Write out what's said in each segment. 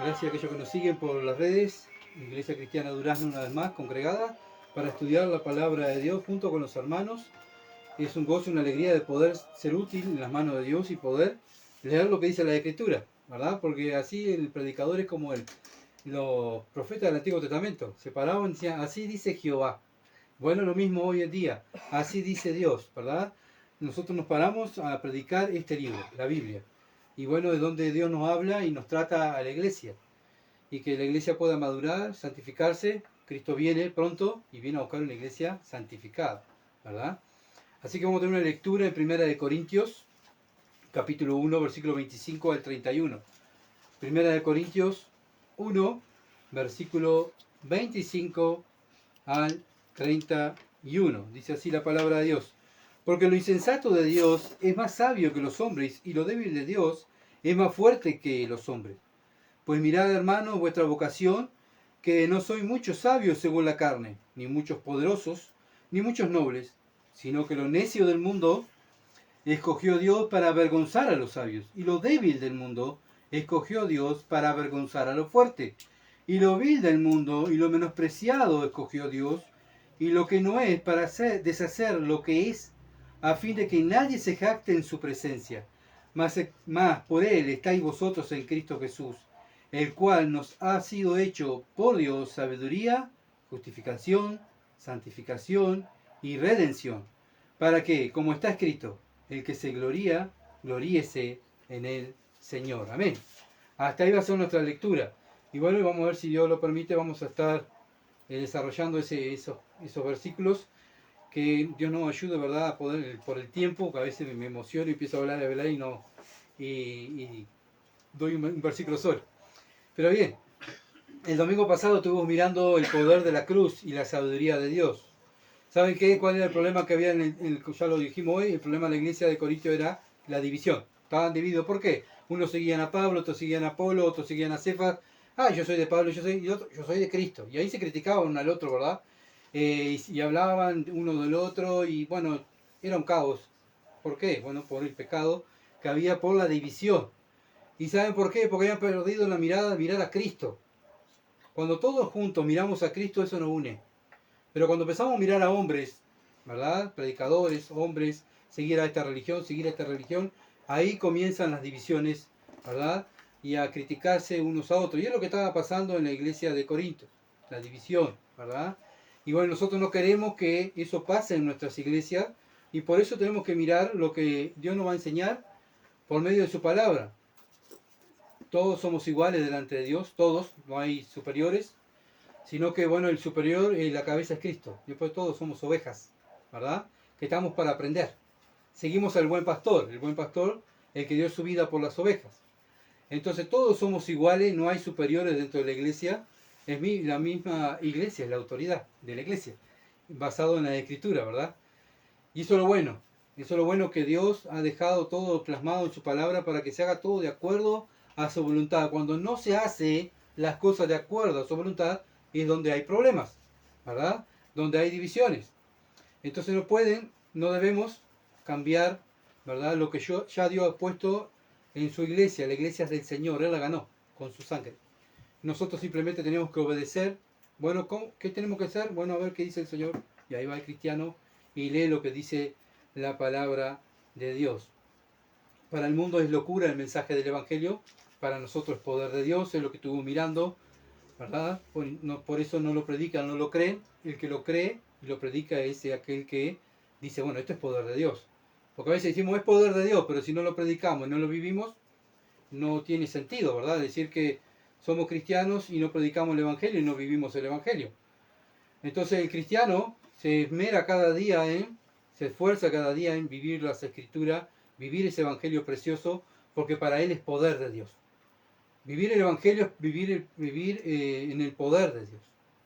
Gracias a aquellos que nos siguen por las redes. Iglesia Cristiana Durazno, una vez más, congregada para estudiar la palabra de Dios junto con los hermanos. Es un gozo, una alegría de poder ser útil en las manos de Dios y poder leer lo que dice la Escritura, ¿verdad? Porque así el predicador es como los profetas del Antiguo Testamento. Se paraban y decían, así dice Jehová. Bueno, lo mismo hoy en día. Así dice Dios, ¿verdad? Nosotros nos paramos a predicar este libro, la Biblia. Y bueno, de donde Dios nos habla y nos trata a la iglesia. Y que la iglesia pueda madurar, santificarse. Cristo viene pronto y viene a buscar una iglesia santificada, ¿verdad? Así que vamos a tener una lectura en 1 Corintios, capítulo 1, versículo 25 al 31. 1 Corintios 1, versículo 25 al 31. Dice así la palabra de Dios. Porque lo insensato de Dios es más sabio que los hombres, y lo débil de Dios es más fuerte que los hombres. Pues mirad, hermanos, vuestra vocación, que no sois muchos sabios según la carne, ni muchos poderosos, ni muchos nobles, sino que lo necio del mundo escogió Dios para avergonzar a los sabios, y lo débil del mundo escogió Dios para avergonzar a lo fuerte, y lo vil del mundo y lo menospreciado escogió Dios, y lo que no es para deshacer lo que es, a fin de que nadie se jacte en su presencia. Mas por él estáis vosotros en Cristo Jesús, el cual nos ha sido hecho por Dios sabiduría, justificación, santificación y redención, para que, como está escrito, el que se gloría, gloríese en el Señor. Amén. Hasta ahí va a ser nuestra lectura. Y bueno, vamos a ver si Dios lo permite, vamos a estar desarrollando esos versículos, que Dios nos ayude, ¿verdad?, a poder, por el tiempo, que a veces me emociono y empiezo a hablar y doy un versículo solo. Pero bien, el domingo pasado estuvimos mirando el poder de la cruz y la sabiduría de Dios. ¿Saben qué? ¿Cuál era el problema que había ya lo dijimos hoy? El problema de la iglesia de Corinto era la división. Estaban divididos. ¿Por qué? Unos seguían a Pablo, otros seguían a Apolo, otros seguían a Cefas. Yo soy de Pablo, yo soy de Cristo. Y ahí se criticaban uno al otro, ¿verdad? Y hablaban uno del otro y bueno, era un caos. ¿Por qué? Bueno, por el pecado que había por la división. ¿Y saben por qué? Porque habían perdido la mirada, mirar a Cristo. Cuando todos juntos miramos a Cristo, eso nos une. Pero cuando empezamos a mirar a hombres, ¿verdad?, predicadores, hombres, seguir a esta religión, ahí comienzan las divisiones, ¿verdad?, y a criticarse unos a otros. Y es lo que estaba pasando en la iglesia de Corinto, la división, ¿verdad? Y bueno, nosotros no queremos que eso pase en nuestras iglesias, y por eso tenemos que mirar lo que Dios nos va a enseñar por medio de su palabra. Todos somos iguales delante de Dios, todos, no hay superiores, sino que bueno, el superior, la cabeza es Cristo. Después todos somos ovejas, ¿verdad?, que estamos para aprender. Seguimos al buen pastor, el que dio su vida por las ovejas. Entonces todos somos iguales, no hay superiores dentro de la iglesia. Es la misma iglesia, es la autoridad de la iglesia, basado en la Escritura, ¿verdad? Y eso es lo bueno que Dios ha dejado todo plasmado en su palabra para que se haga todo de acuerdo a su voluntad. Cuando no se hace las cosas de acuerdo a su voluntad, es donde hay problemas, ¿verdad?, donde hay divisiones. Entonces no debemos cambiar, ¿verdad?, lo que ya Dios ha puesto en su iglesia. La iglesia es del Señor, Él la ganó con su sangre. Nosotros simplemente tenemos que obedecer. Bueno, ¿qué tenemos que hacer? Bueno, a ver qué dice el Señor. Y ahí va el cristiano y lee lo que dice la palabra de Dios. Para el mundo es locura el mensaje del Evangelio, para nosotros es poder de Dios, es lo que estuvimos mirando, ¿verdad? Por eso no lo predican, no lo creen. El que lo cree y lo predica es aquel que dice, bueno, esto es poder de Dios. Porque a veces decimos, es poder de Dios, pero si no lo predicamos y no lo vivimos, no tiene sentido, ¿verdad? Decir que somos cristianos y no predicamos el Evangelio y no vivimos el Evangelio. Entonces el cristiano se esmera cada día se esfuerza cada día en vivir las Escrituras, vivir ese Evangelio precioso, porque para él es poder de Dios. Vivir el Evangelio es vivir en el poder de Dios.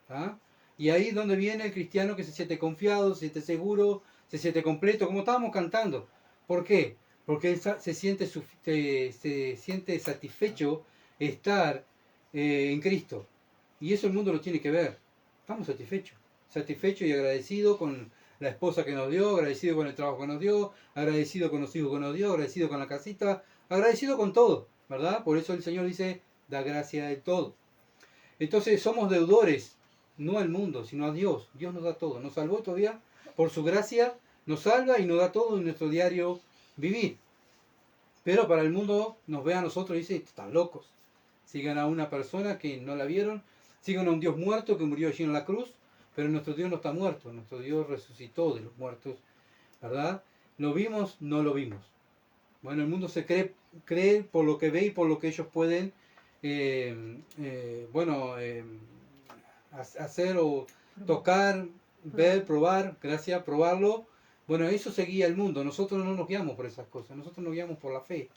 ¿Ah? Y ahí es donde viene el cristiano que se siente confiado, se siente seguro, se siente completo, como estábamos cantando. ¿Por qué? Porque él se siente satisfecho estar en Cristo. Y eso el mundo lo tiene que ver. Estamos satisfechos y agradecidos con la esposa que nos dio, agradecido con el trabajo que nos dio, agradecido con los hijos que nos dio, agradecido con la casita, agradecido con todo, ¿verdad? Por eso el Señor dice, da gracia de todo. Entonces somos deudores, no al mundo, sino a Dios. Dios nos da todo. Nos salvó todavía por su gracia, nos salva y nos da todo en nuestro diario vivir. Pero para el mundo nos ve a nosotros y dice, están locos. Sigan a una persona que no la vieron, sigan a un Dios muerto que murió allí en la cruz, pero nuestro Dios no está muerto, nuestro Dios resucitó de los muertos, ¿verdad? ¿Lo vimos? No lo vimos. Bueno, el mundo se cree por lo que ve y por lo que ellos pueden hacer o tocar, ver, probar, gracias, probarlo. Bueno, eso se guía el mundo. Nosotros no nos guiamos por esas cosas, nosotros nos guiamos por la fe.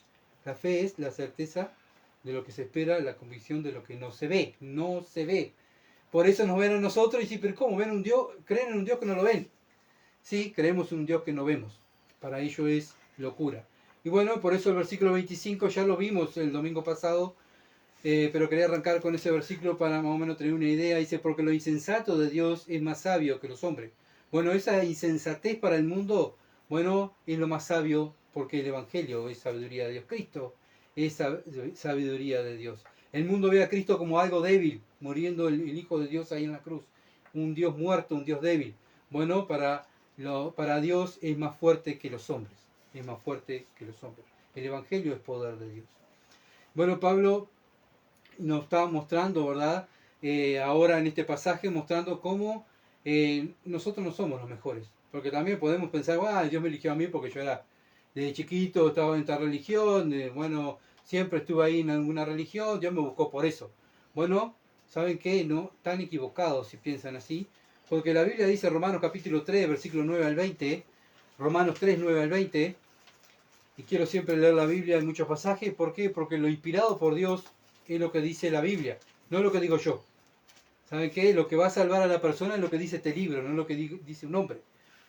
La fe es la certeza de lo que se espera, la convicción de lo que no se ve, no se ve. Por eso nos ven a nosotros y dicen, pero ¿cómo? ¿Ven un Dios? ¿Creen en un Dios que no lo ven? Sí, creemos en un Dios que no vemos. Para ello es locura. Y bueno, por eso el versículo 25 ya lo vimos el domingo pasado, pero quería arrancar con ese versículo para más o menos tener una idea. Dice, porque lo insensato de Dios es más sabio que los hombres. Bueno, esa insensatez para el mundo, bueno, es lo más sabio porque el Evangelio es sabiduría de Dios. Cristo es sabiduría de Dios. El mundo ve a Cristo como algo débil, muriendo el Hijo de Dios ahí en la cruz. Un Dios muerto, un Dios débil. Bueno, para Dios es más fuerte que los hombres. Es más fuerte que los hombres. El Evangelio es poder de Dios. Bueno, Pablo nos está mostrando, ¿verdad? Ahora en este pasaje, mostrando cómo nosotros no somos los mejores. Porque también podemos pensar, Dios me eligió a mí porque yo era desde chiquito, estaba en esta religión, bueno, siempre estuve ahí en alguna religión, Dios me buscó por eso. Bueno, ¿saben qué? No, están equivocados si piensan así. Porque la Biblia dice, Romanos capítulo 3, versículo 9 al 20, Romanos 3, 9 al 20, y quiero siempre leer la Biblia en muchos pasajes. ¿Por qué? Porque lo inspirado por Dios es lo que dice la Biblia, no lo que digo yo. ¿Saben qué? Lo que va a salvar a la persona es lo que dice este libro, no lo que dice un hombre.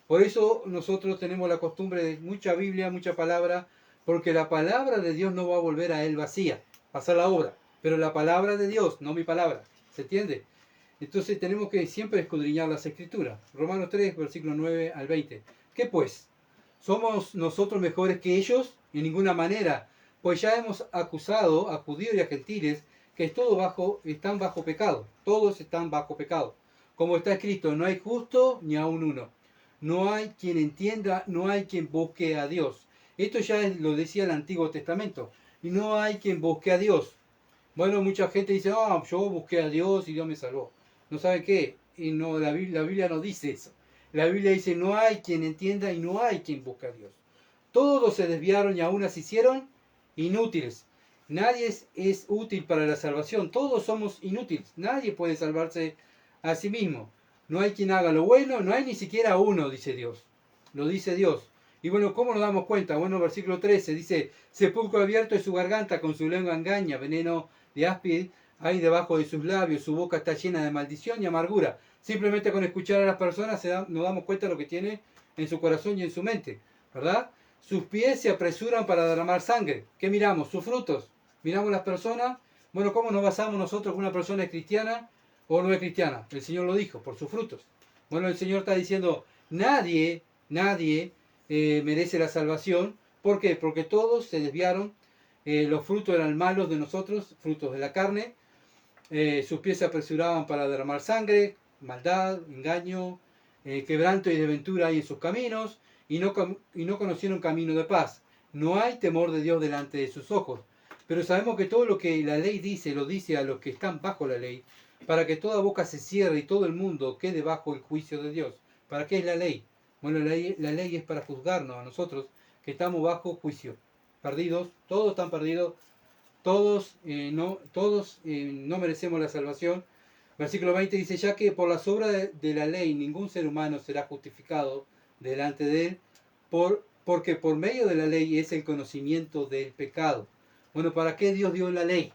Por eso nosotros tenemos la costumbre de mucha Biblia, mucha palabra, porque la palabra de Dios no va a volver a él vacía, va a hacer la obra, pero la palabra de Dios, no mi palabra, ¿se entiende? Entonces tenemos que siempre escudriñar las Escrituras. Romanos 3, versículo 9 al 20. ¿Qué pues? ¿Somos nosotros mejores que ellos? En ninguna manera, pues ya hemos acusado a judíos y a gentiles que están bajo pecado. Todos están bajo pecado. Como está escrito, no hay justo ni aun uno. No hay quien entienda, no hay quien busque a Dios. Esto ya lo decía el Antiguo Testamento. Y no hay quien busque a Dios. Bueno, mucha gente dice, yo busqué a Dios y Dios me salvó. ¿No sabe qué? Y no, la Biblia no dice eso. La Biblia dice, no hay quien entienda y no hay quien busque a Dios. Todos se desviaron y aún se hicieron inútiles. Nadie es útil para la salvación. Todos somos inútiles. Nadie puede salvarse a sí mismo. No hay quien haga lo bueno, no hay ni siquiera uno, dice Dios. Lo dice Dios. Y bueno, ¿cómo nos damos cuenta? Bueno, versículo 13 dice, sepulcro abierto es su garganta, con su lengua engaña, veneno de áspid hay debajo de sus labios, su boca está llena de maldición y amargura. Simplemente con escuchar a las personas nos damos cuenta de lo que tiene en su corazón y en su mente, ¿verdad? Sus pies se apresuran para derramar sangre. ¿Qué miramos? Sus frutos. Miramos las personas. Bueno, ¿cómo nos basamos nosotros que una persona es cristiana o no es cristiana? El Señor lo dijo, por sus frutos. Bueno, el Señor está diciendo, nadie merece la salvación. ¿Por qué? Porque todos se desviaron. Los frutos eran malos de nosotros, frutos de la carne. Sus pies se apresuraban para derramar sangre, maldad, engaño, quebranto y desventura hay en sus caminos, y no conocieron camino de paz. No hay temor de Dios delante de sus ojos. Pero sabemos que todo lo que la ley dice, lo dice a los que están bajo la ley, para que toda boca se cierre y todo el mundo quede bajo el juicio de Dios. ¿Para qué es la ley? Bueno, la ley es para juzgarnos a nosotros, que estamos bajo juicio. Perdidos, todos están perdidos, todos no merecemos la salvación. Versículo 20 dice, ya que por las obras de la ley ningún ser humano será justificado delante de él, porque por medio de la ley es el conocimiento del pecado. Bueno, ¿para qué Dios dio la ley?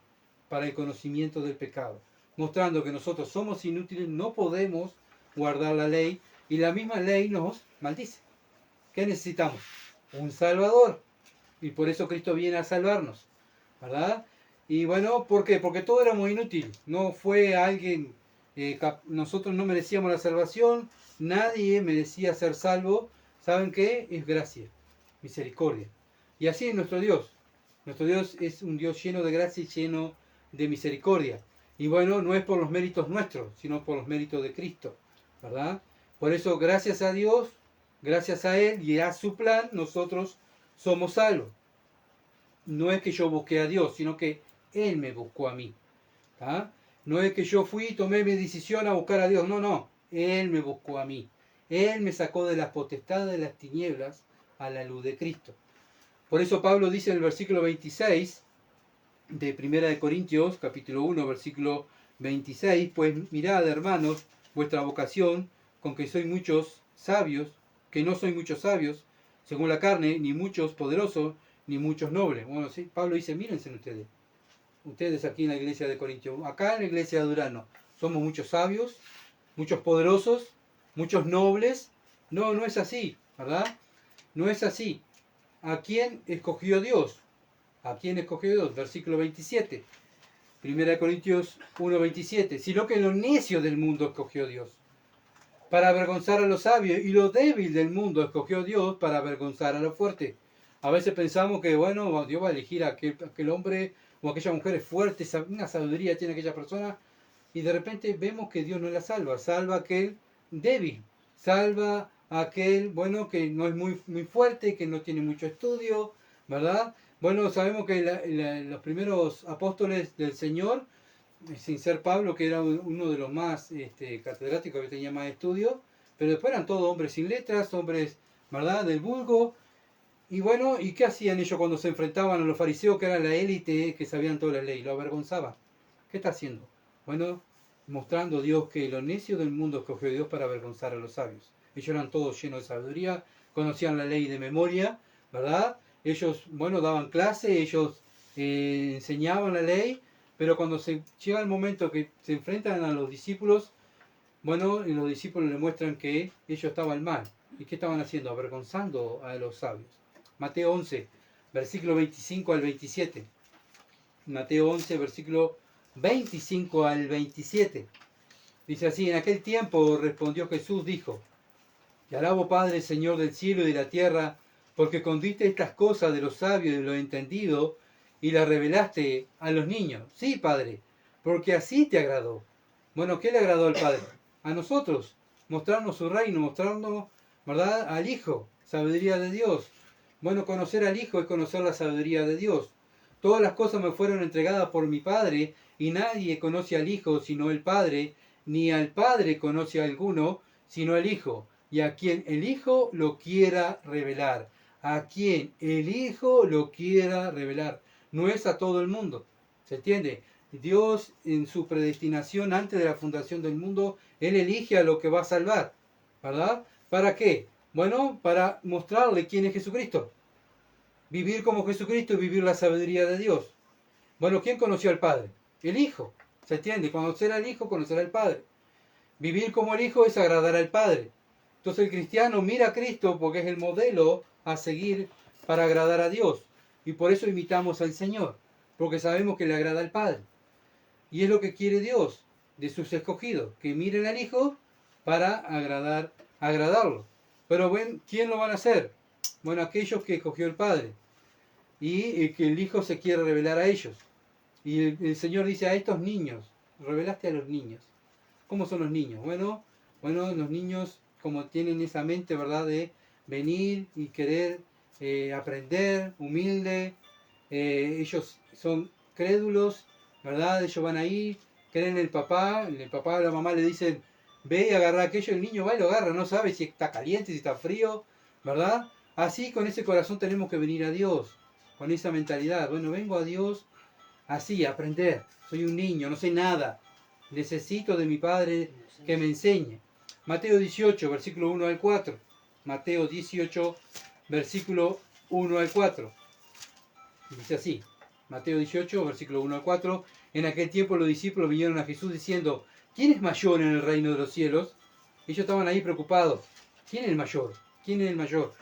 Para el conocimiento del pecado. Mostrando que nosotros somos inútiles, no podemos guardar la ley, y la misma ley nos maldice. ¿Qué necesitamos? Un Salvador. Y por eso Cristo viene a salvarnos, ¿verdad? Y bueno, ¿por qué? Porque todo era muy inútil. No fue alguien, nosotros no merecíamos la salvación, nadie merecía ser salvo. ¿Saben qué? Es gracia, misericordia. Y así es nuestro Dios. Nuestro Dios es un Dios lleno de gracia y lleno de misericordia. Y bueno, no es por los méritos nuestros, sino por los méritos de Cristo, ¿verdad? Por eso, gracias a Dios, gracias a Él y a su plan, nosotros somos salvos. No es que yo busqué a Dios, sino que Él me buscó a mí. ¿Ah? No es que yo fui y tomé mi decisión a buscar a Dios, no, no. Él me buscó a mí. Él me sacó de las potestades de las tinieblas a la luz de Cristo. Por eso Pablo dice en el versículo 26 de 1 de Corintios, capítulo 1, versículo 26, pues mirad, hermanos, vuestra vocación, con que sois muchos sabios, que no sois muchos sabios, según la carne, ni muchos poderosos, ni muchos nobles. Bueno, sí, Pablo dice, mírense ustedes aquí en la iglesia de Corintios, acá en la iglesia de Durano, somos muchos sabios, muchos poderosos, muchos nobles. No, no es así, ¿verdad? No es así. ¿A quién escogió Dios? ¿A quién escogió Dios? Versículo 27. 1 Corintios 1:27. Sino que lo necio del mundo escogió Dios, para avergonzar a los sabios, y lo débil del mundo escogió Dios para avergonzar a los fuertes. A veces pensamos que, bueno, Dios va a elegir a aquel hombre o aquella mujer es fuerte, una sabiduría tiene aquella persona, y de repente vemos que Dios no la salva, salva a aquel débil, salva a aquel, bueno, que no es muy fuerte, que no tiene mucho estudio, ¿verdad? Bueno, sabemos que los primeros apóstoles del Señor, sin ser Pablo, que era uno de los más catedráticos, que tenía más estudio, pero después eran todos hombres sin letras, hombres, ¿verdad?, del vulgo. Y bueno, ¿y qué hacían ellos cuando se enfrentaban a los fariseos, que eran la élite, que sabían toda la ley? Lo avergonzaban. ¿Qué está haciendo? Bueno, mostrando Dios que lo necio del mundo escogió Dios para avergonzar a los sabios. Ellos eran todos llenos de sabiduría, conocían la ley de memoria, ¿verdad? Ellos, bueno, daban clase, ellos enseñaban la ley, pero cuando se llega el momento que se enfrentan a los discípulos, bueno, los discípulos le muestran que ellos estaban mal. ¿Y qué estaban haciendo? Avergonzando a los sabios. Mateo 11, versículo 25 al 27. Mateo 11, versículo 25 al 27. Dice así: en aquel tiempo respondió Jesús, dijo: Te alabo, Padre, Señor del cielo y de la tierra, porque escondiste estas cosas de los sabios y de los entendidos y las revelaste a los niños. Sí, Padre, porque así te agradó. Bueno, ¿qué le agradó al Padre? A nosotros, mostrarnos su reino, mostrarnos, ¿verdad?, al Hijo, sabiduría de Dios. Bueno, conocer al Hijo es conocer la sabiduría de Dios. Todas las cosas me fueron entregadas por mi Padre, y nadie conoce al Hijo sino el Padre, ni al Padre conoce a alguno sino el Hijo, y a quien el Hijo lo quiera revelar. A quien el Hijo lo quiera revelar. No es a todo el mundo. ¿Se entiende? Dios, en su predestinación antes de la fundación del mundo, Él elige a lo que va a salvar, ¿verdad? ¿Para qué? Bueno, para mostrarle quién es Jesucristo. Vivir como Jesucristo y vivir la sabiduría de Dios. Bueno, ¿quién conoció al Padre? El Hijo. ¿Se entiende? Conocer al Hijo, conocer al Padre. Vivir como el Hijo es agradar al Padre. Entonces el cristiano mira a Cristo porque es el modelo a seguir para agradar a Dios. Y por eso imitamos al Señor, porque sabemos que le agrada al Padre. Y es lo que quiere Dios de sus escogidos, que miren al Hijo para agradarlo. Pero bueno, ¿quién lo van a hacer? Bueno, aquellos que escogió el Padre y que el Hijo se quiere revelar a ellos. Y el Señor dice a estos niños, revelaste a los niños. ¿Cómo son los niños? Bueno, los niños como tienen esa mente, ¿verdad?, de venir y querer aprender, humilde. Ellos son crédulos, ¿verdad? Ellos van ahí, creen en el papá o la mamá le dicen, ve y agarra aquello, el niño va y lo agarra, no sabe si está caliente, si está frío, ¿verdad? Así con ese corazón tenemos que venir a Dios, con esa mentalidad. Bueno, vengo a Dios así, a aprender. Soy un niño, no sé nada. Necesito de mi Padre que me enseñe. Mateo 18, versículo 1 al 4. Mateo 18, versículo 1 al 4. Dice así. Mateo 18, versículo 1 al 4. En aquel tiempo los discípulos vinieron a Jesús diciendo, ¿quién es mayor en el reino de los cielos? Ellos estaban ahí preocupados. ¿Quién es el mayor? ¿Quién es el mayor?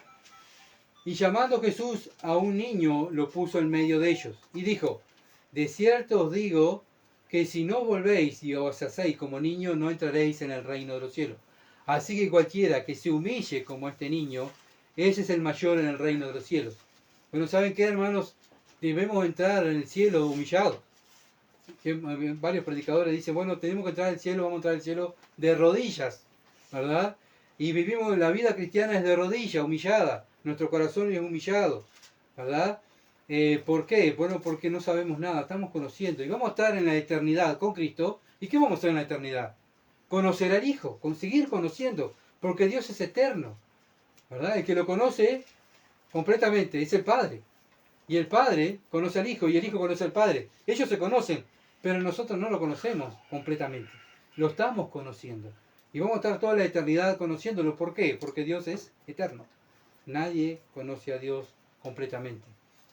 Y llamando Jesús a un niño, lo puso en medio de ellos. Y dijo, de cierto os digo que si no volvéis y os hacéis como niños, no entraréis en el reino de los cielos. Así que cualquiera que se humille como este niño, ese es el mayor en el reino de los cielos. Bueno, ¿saben qué, hermanos? Debemos entrar en el cielo humillados. que varios predicadores dicen, bueno, tenemos que entrar al cielo, vamos a entrar al cielo de rodillas, ¿verdad? Y vivimos, la vida cristiana es de rodillas, humillada, nuestro corazón es humillado, ¿verdad? ¿Por qué? Bueno, porque no sabemos nada, estamos conociendo, y vamos a estar en la eternidad con Cristo. ¿Y qué vamos a hacer en la eternidad? Conocer al Hijo, seguir conociendo, porque Dios es eterno, ¿verdad? El que lo conoce completamente es el Padre. Y el Padre conoce al Hijo y el Hijo conoce al Padre. Ellos se conocen, pero nosotros no lo conocemos completamente. Lo estamos conociendo. Y vamos a estar toda la eternidad conociéndolo. ¿Por qué? Porque Dios es eterno. Nadie conoce a Dios completamente.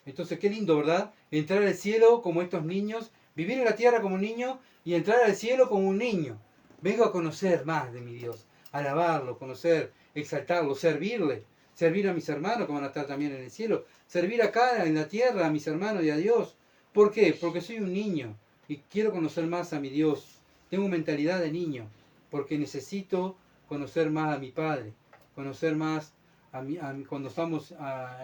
Entonces, qué lindo, ¿verdad? Entrar al cielo como estos niños, vivir en la tierra como un niño y entrar al cielo como un niño. Vengo a conocer más de mi Dios, alabarlo, conocer, exaltarlo, servirle, servir a mis hermanos que van a estar también en el cielo, servir acá en la tierra a mis hermanos y a Dios. ¿Por qué? Porque soy un niño y quiero conocer más a mi Dios. Tengo mentalidad de niño, porque necesito conocer más a mi Padre, conocer más cuando estamos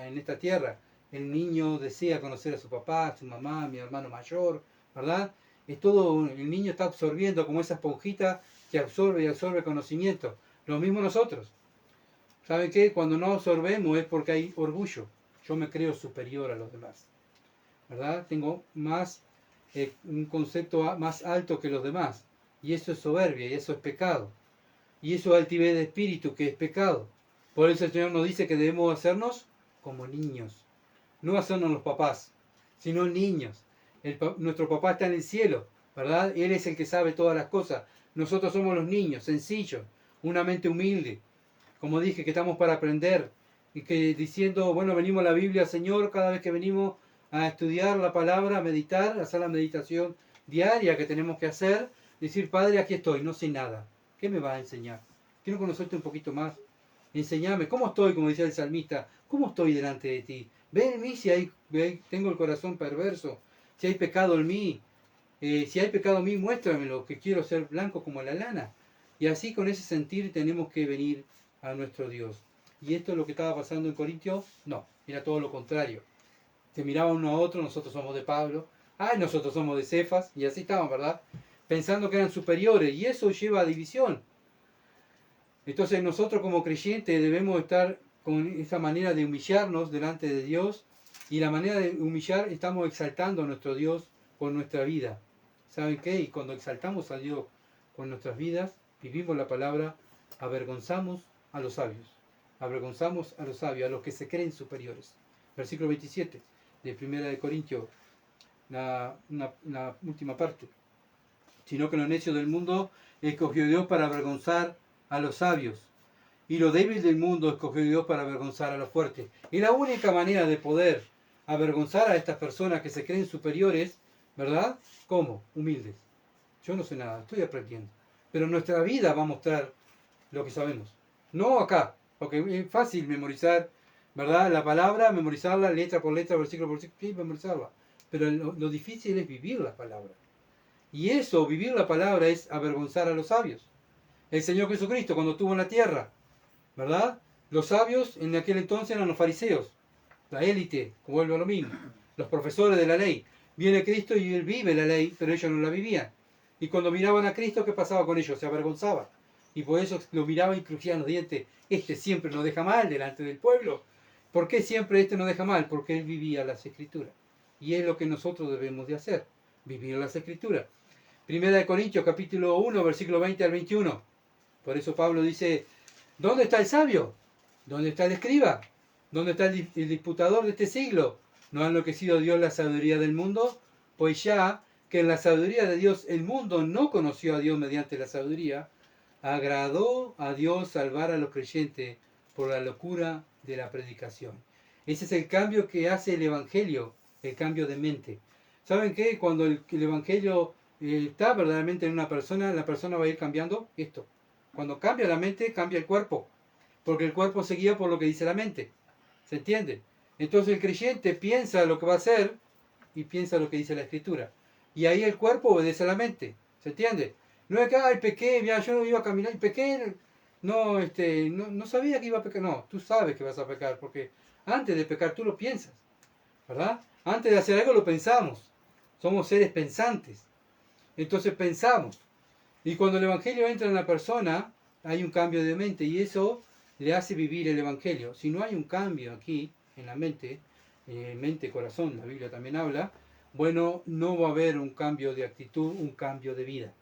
en esta tierra. El niño desea conocer a su papá, a su mamá, a mi hermano mayor, ¿verdad? Es todo, el niño está absorbiendo como esa esponjita que absorbe y absorbe conocimiento. Lo mismo nosotros. ¿Saben qué? Cuando no absorbemos es porque hay orgullo. Yo me creo superior a los demás, ¿verdad? Tengo más un concepto más alto que los demás. Y eso es soberbia, y eso es pecado. Y eso es altivez de espíritu, que es pecado. Por eso el Señor nos dice que debemos hacernos como niños. No hacernos los papás, sino niños. Nuestro papá está en el cielo, ¿verdad? Él es el que sabe todas las cosas. Nosotros somos los niños, sencillos, una mente humilde. Como dije, que estamos para aprender. Y que diciendo, bueno, venimos a la Biblia, Señor, cada vez que venimos a estudiar la palabra, a meditar, a hacer la meditación diaria que tenemos que hacer, decir, Padre, aquí estoy, no sé nada. ¿Qué me va a enseñar? Quiero conocerte un poquito más. Enseñame, ¿cómo estoy? Como decía el salmista, ¿cómo estoy delante de ti? Ve en mí si tengo el corazón perverso, si hay pecado en mí. Si hay pecado en mí, muéstramelo, que quiero ser blanco como la lana. Y así con ese sentir tenemos que venir a nuestro Dios. ¿Y esto es lo que estaba pasando en Corintios? No, era todo lo contrario. Se miraban uno a otro, nosotros somos de Pablo, nosotros somos de Cefas, y así estaban, ¿verdad? Pensando que eran superiores, y eso lleva a división. Entonces nosotros como creyentes debemos estar con esa manera de humillarnos delante de Dios, y la manera de humillar estamos exaltando a nuestro Dios con nuestra vida. ¿Saben qué? Y cuando exaltamos a Dios con nuestras vidas, vivimos la palabra, avergonzamos a los sabios. Avergonzamos a los sabios, a los que se creen superiores. Versículo 27 de 1 de Corintios, la última parte. Sino que lo necio del mundo escogió Dios para avergonzar a los sabios. Y lo débil del mundo escogió Dios para avergonzar a los fuertes. Y la única manera de poder avergonzar a estas personas que se creen superiores, ¿verdad? ¿Cómo? Humildes. Yo no sé nada, estoy aprendiendo. Pero nuestra vida va a mostrar lo que sabemos. No acá, porque es fácil memorizar, ¿verdad? La palabra, memorizarla letra por letra, versículo por versículo, sí, memorizarla. Pero lo difícil es vivir la palabra. Y eso, vivir la palabra, es avergonzar a los sabios. El Señor Jesucristo, cuando estuvo en la tierra, ¿verdad? Los sabios en aquel entonces eran los fariseos, la élite, como vuelvo a lo mismo, los profesores de la ley. Viene Cristo y Él vive la ley, pero ellos no la vivían. Y cuando miraban a Cristo, ¿qué pasaba con ellos? Se avergonzaban. Y por eso lo miraban y crujían los dientes. Este siempre nos deja mal delante del pueblo. ¿Por qué siempre este nos deja mal? Porque Él vivía las Escrituras. Y es lo que nosotros debemos de hacer, vivir las Escrituras. Primera de Corintios, capítulo 1, versículo 20 al 21. Por eso Pablo dice, ¿dónde está el sabio? ¿Dónde está el escriba? ¿Dónde está el disputador de este siglo? ¿No ha enloquecido Dios la sabiduría del mundo? Pues ya que en la sabiduría de Dios el mundo no conoció a Dios mediante la sabiduría, agradó a Dios salvar a los creyentes por la locura de la predicación. Ese es el cambio que hace el Evangelio, el cambio de mente. ¿Saben qué? Cuando el Evangelio está verdaderamente en una persona, la persona va a ir cambiando esto. Cuando cambia la mente, cambia el cuerpo, porque el cuerpo se guía por lo que dice la mente. ¿Se entiende? Entonces el creyente piensa lo que va a hacer y piensa lo que dice la Escritura. Y ahí el cuerpo obedece a la mente. ¿Se entiende? No es que, pequé, mira, yo no iba a caminar y pequé, no sabía que iba a pecar. No, tú sabes que vas a pecar, porque antes de pecar tú lo piensas, ¿verdad? Antes de hacer algo lo pensamos. Somos seres pensantes. Entonces pensamos. Y cuando el Evangelio entra en la persona, hay un cambio de mente y eso le hace vivir el Evangelio. Si no hay un cambio aquí en la mente, corazón, la Biblia también habla, bueno, no va a haber un cambio de actitud, un cambio de vida.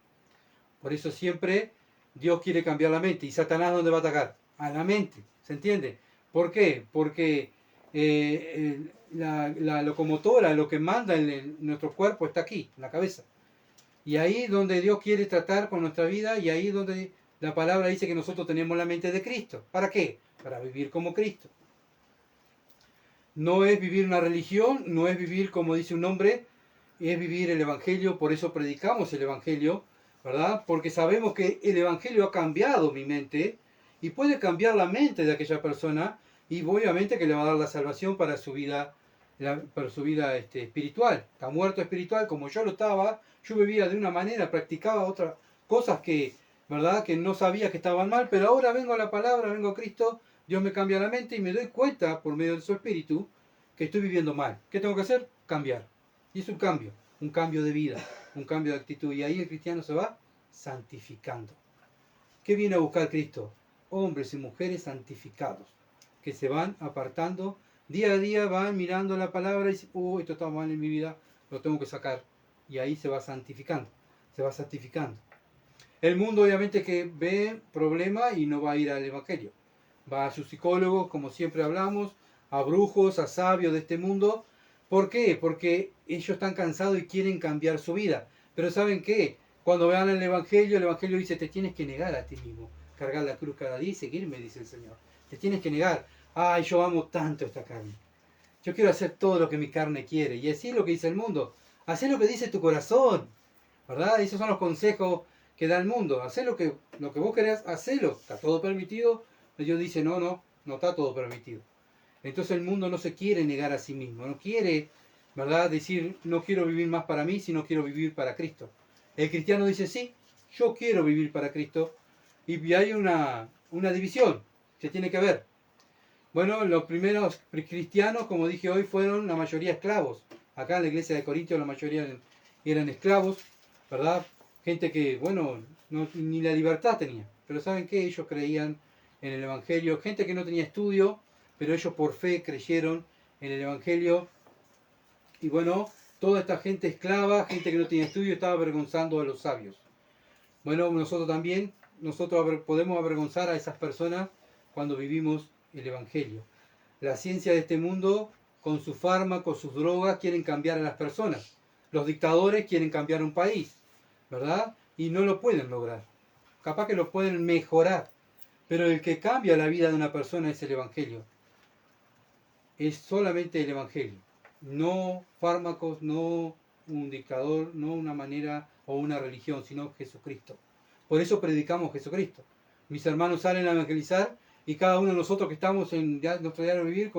Por eso siempre Dios quiere cambiar la mente. ¿Y Satanás dónde va a atacar? A la mente. ¿Se entiende? ¿Por qué? Porque la locomotora, lo que manda en nuestro cuerpo está aquí, en la cabeza. Y ahí donde Dios quiere tratar con nuestra vida y ahí donde la palabra dice que nosotros tenemos la mente de Cristo. ¿Para qué? Para vivir como Cristo. No es vivir una religión, no es vivir como dice un hombre, es vivir el Evangelio, por eso predicamos el Evangelio, ¿verdad? Porque sabemos que el Evangelio ha cambiado mi mente y puede cambiar la mente de aquella persona y obviamente que le va a dar la salvación para su vida, espiritual. Está muerto espiritual como yo lo estaba, yo vivía de una manera, practicaba otras cosas que, ¿verdad? Que no sabía que estaban mal, pero ahora vengo a la palabra, vengo a Cristo, Dios me cambia la mente y me doy cuenta por medio de su espíritu que estoy viviendo mal. ¿Qué tengo que hacer? Cambiar. Y es un cambio de vida, un cambio de actitud. Y ahí el cristiano se va santificando. ¿Qué viene a buscar Cristo? Hombres y mujeres santificados, que se van apartando, día a día van mirando la palabra y dicen, esto está mal en mi vida, lo tengo que sacar. Y ahí se va santificando, se va santificando. El mundo obviamente que ve problema y no va a ir al Evangelio. Va a sus psicólogos, como siempre hablamos, a brujos, a sabios de este mundo. ¿Por qué? Porque ellos están cansados y quieren cambiar su vida. Pero ¿saben qué? Cuando vean el Evangelio dice, te tienes que negar a ti mismo. Cargar la cruz cada día y seguirme, dice el Señor. Te tienes que negar. Ay, yo amo tanto esta carne. Yo quiero hacer todo lo que mi carne quiere. Y así es lo que dice el mundo. Hacé lo que dice tu corazón. ¿Verdad? Esos son los consejos que da el mundo. Hacé lo que vos querés, hacelo. Está todo permitido. Dios dice, no está todo permitido. Entonces el mundo no se quiere negar a sí mismo, no quiere, ¿verdad?, decir, no quiero vivir más para mí, sino quiero vivir para Cristo. El cristiano dice, sí, yo quiero vivir para Cristo, y hay una división, se tiene que ver. Bueno, los primeros cristianos, como dije hoy, fueron la mayoría esclavos. Acá en la iglesia de Corintios la mayoría eran esclavos, ¿verdad? Gente que, bueno, ni la libertad tenía, pero ¿saben qué? Ellos creían en el Evangelio, gente que no tenía estudio, pero ellos por fe creyeron en el Evangelio. Y bueno, toda esta gente esclava, gente que no tenía estudio, estaba avergonzando a los sabios. Bueno, nosotros también, podemos avergonzar a esas personas cuando vivimos el Evangelio. La ciencia de este mundo, con sus fármacos, sus drogas, quieren cambiar a las personas. Los dictadores quieren cambiar un país, ¿verdad? Y no lo pueden lograr. Capaz que lo pueden mejorar, pero el que cambia la vida de una persona es el Evangelio. Es solamente el Evangelio, no fármacos, no un dictador, no una manera o una religión, sino Jesucristo. Por eso predicamos Jesucristo. Mis hermanos salen a evangelizar y cada uno de nosotros que estamos en nuestro diario vivir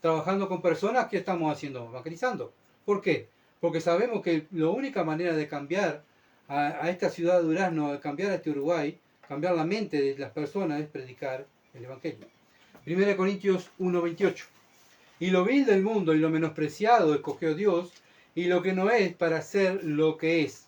trabajando con personas, ¿qué estamos haciendo? Evangelizando. ¿Por qué? Porque sabemos que la única manera de cambiar a esta ciudad de Durazno, de cambiar a este Uruguay, cambiar la mente de las personas, es predicar el Evangelio. 1 Corintios 1:28. Y lo vil del mundo y lo menospreciado escogió Dios, y lo que no es para ser lo que es.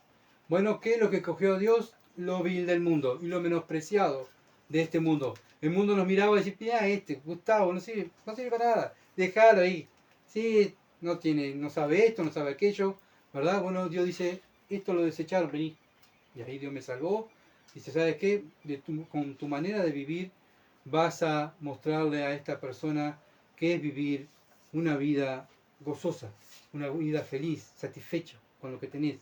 Bueno, ¿qué es lo que escogió Dios? Lo vil del mundo y lo menospreciado de este mundo. El mundo nos miraba y decía, Gustavo, no sirve para nada, déjalo ahí. Sí, no sabe esto, no sabe aquello, ¿verdad? Bueno, Dios dice, esto lo desecharon, vení. Y ahí Dios me salvó. Dice, ¿sabes qué? Con tu manera de vivir vas a mostrarle a esta persona qué es vivir una vida gozosa, una vida feliz, satisfecha con lo que tenés.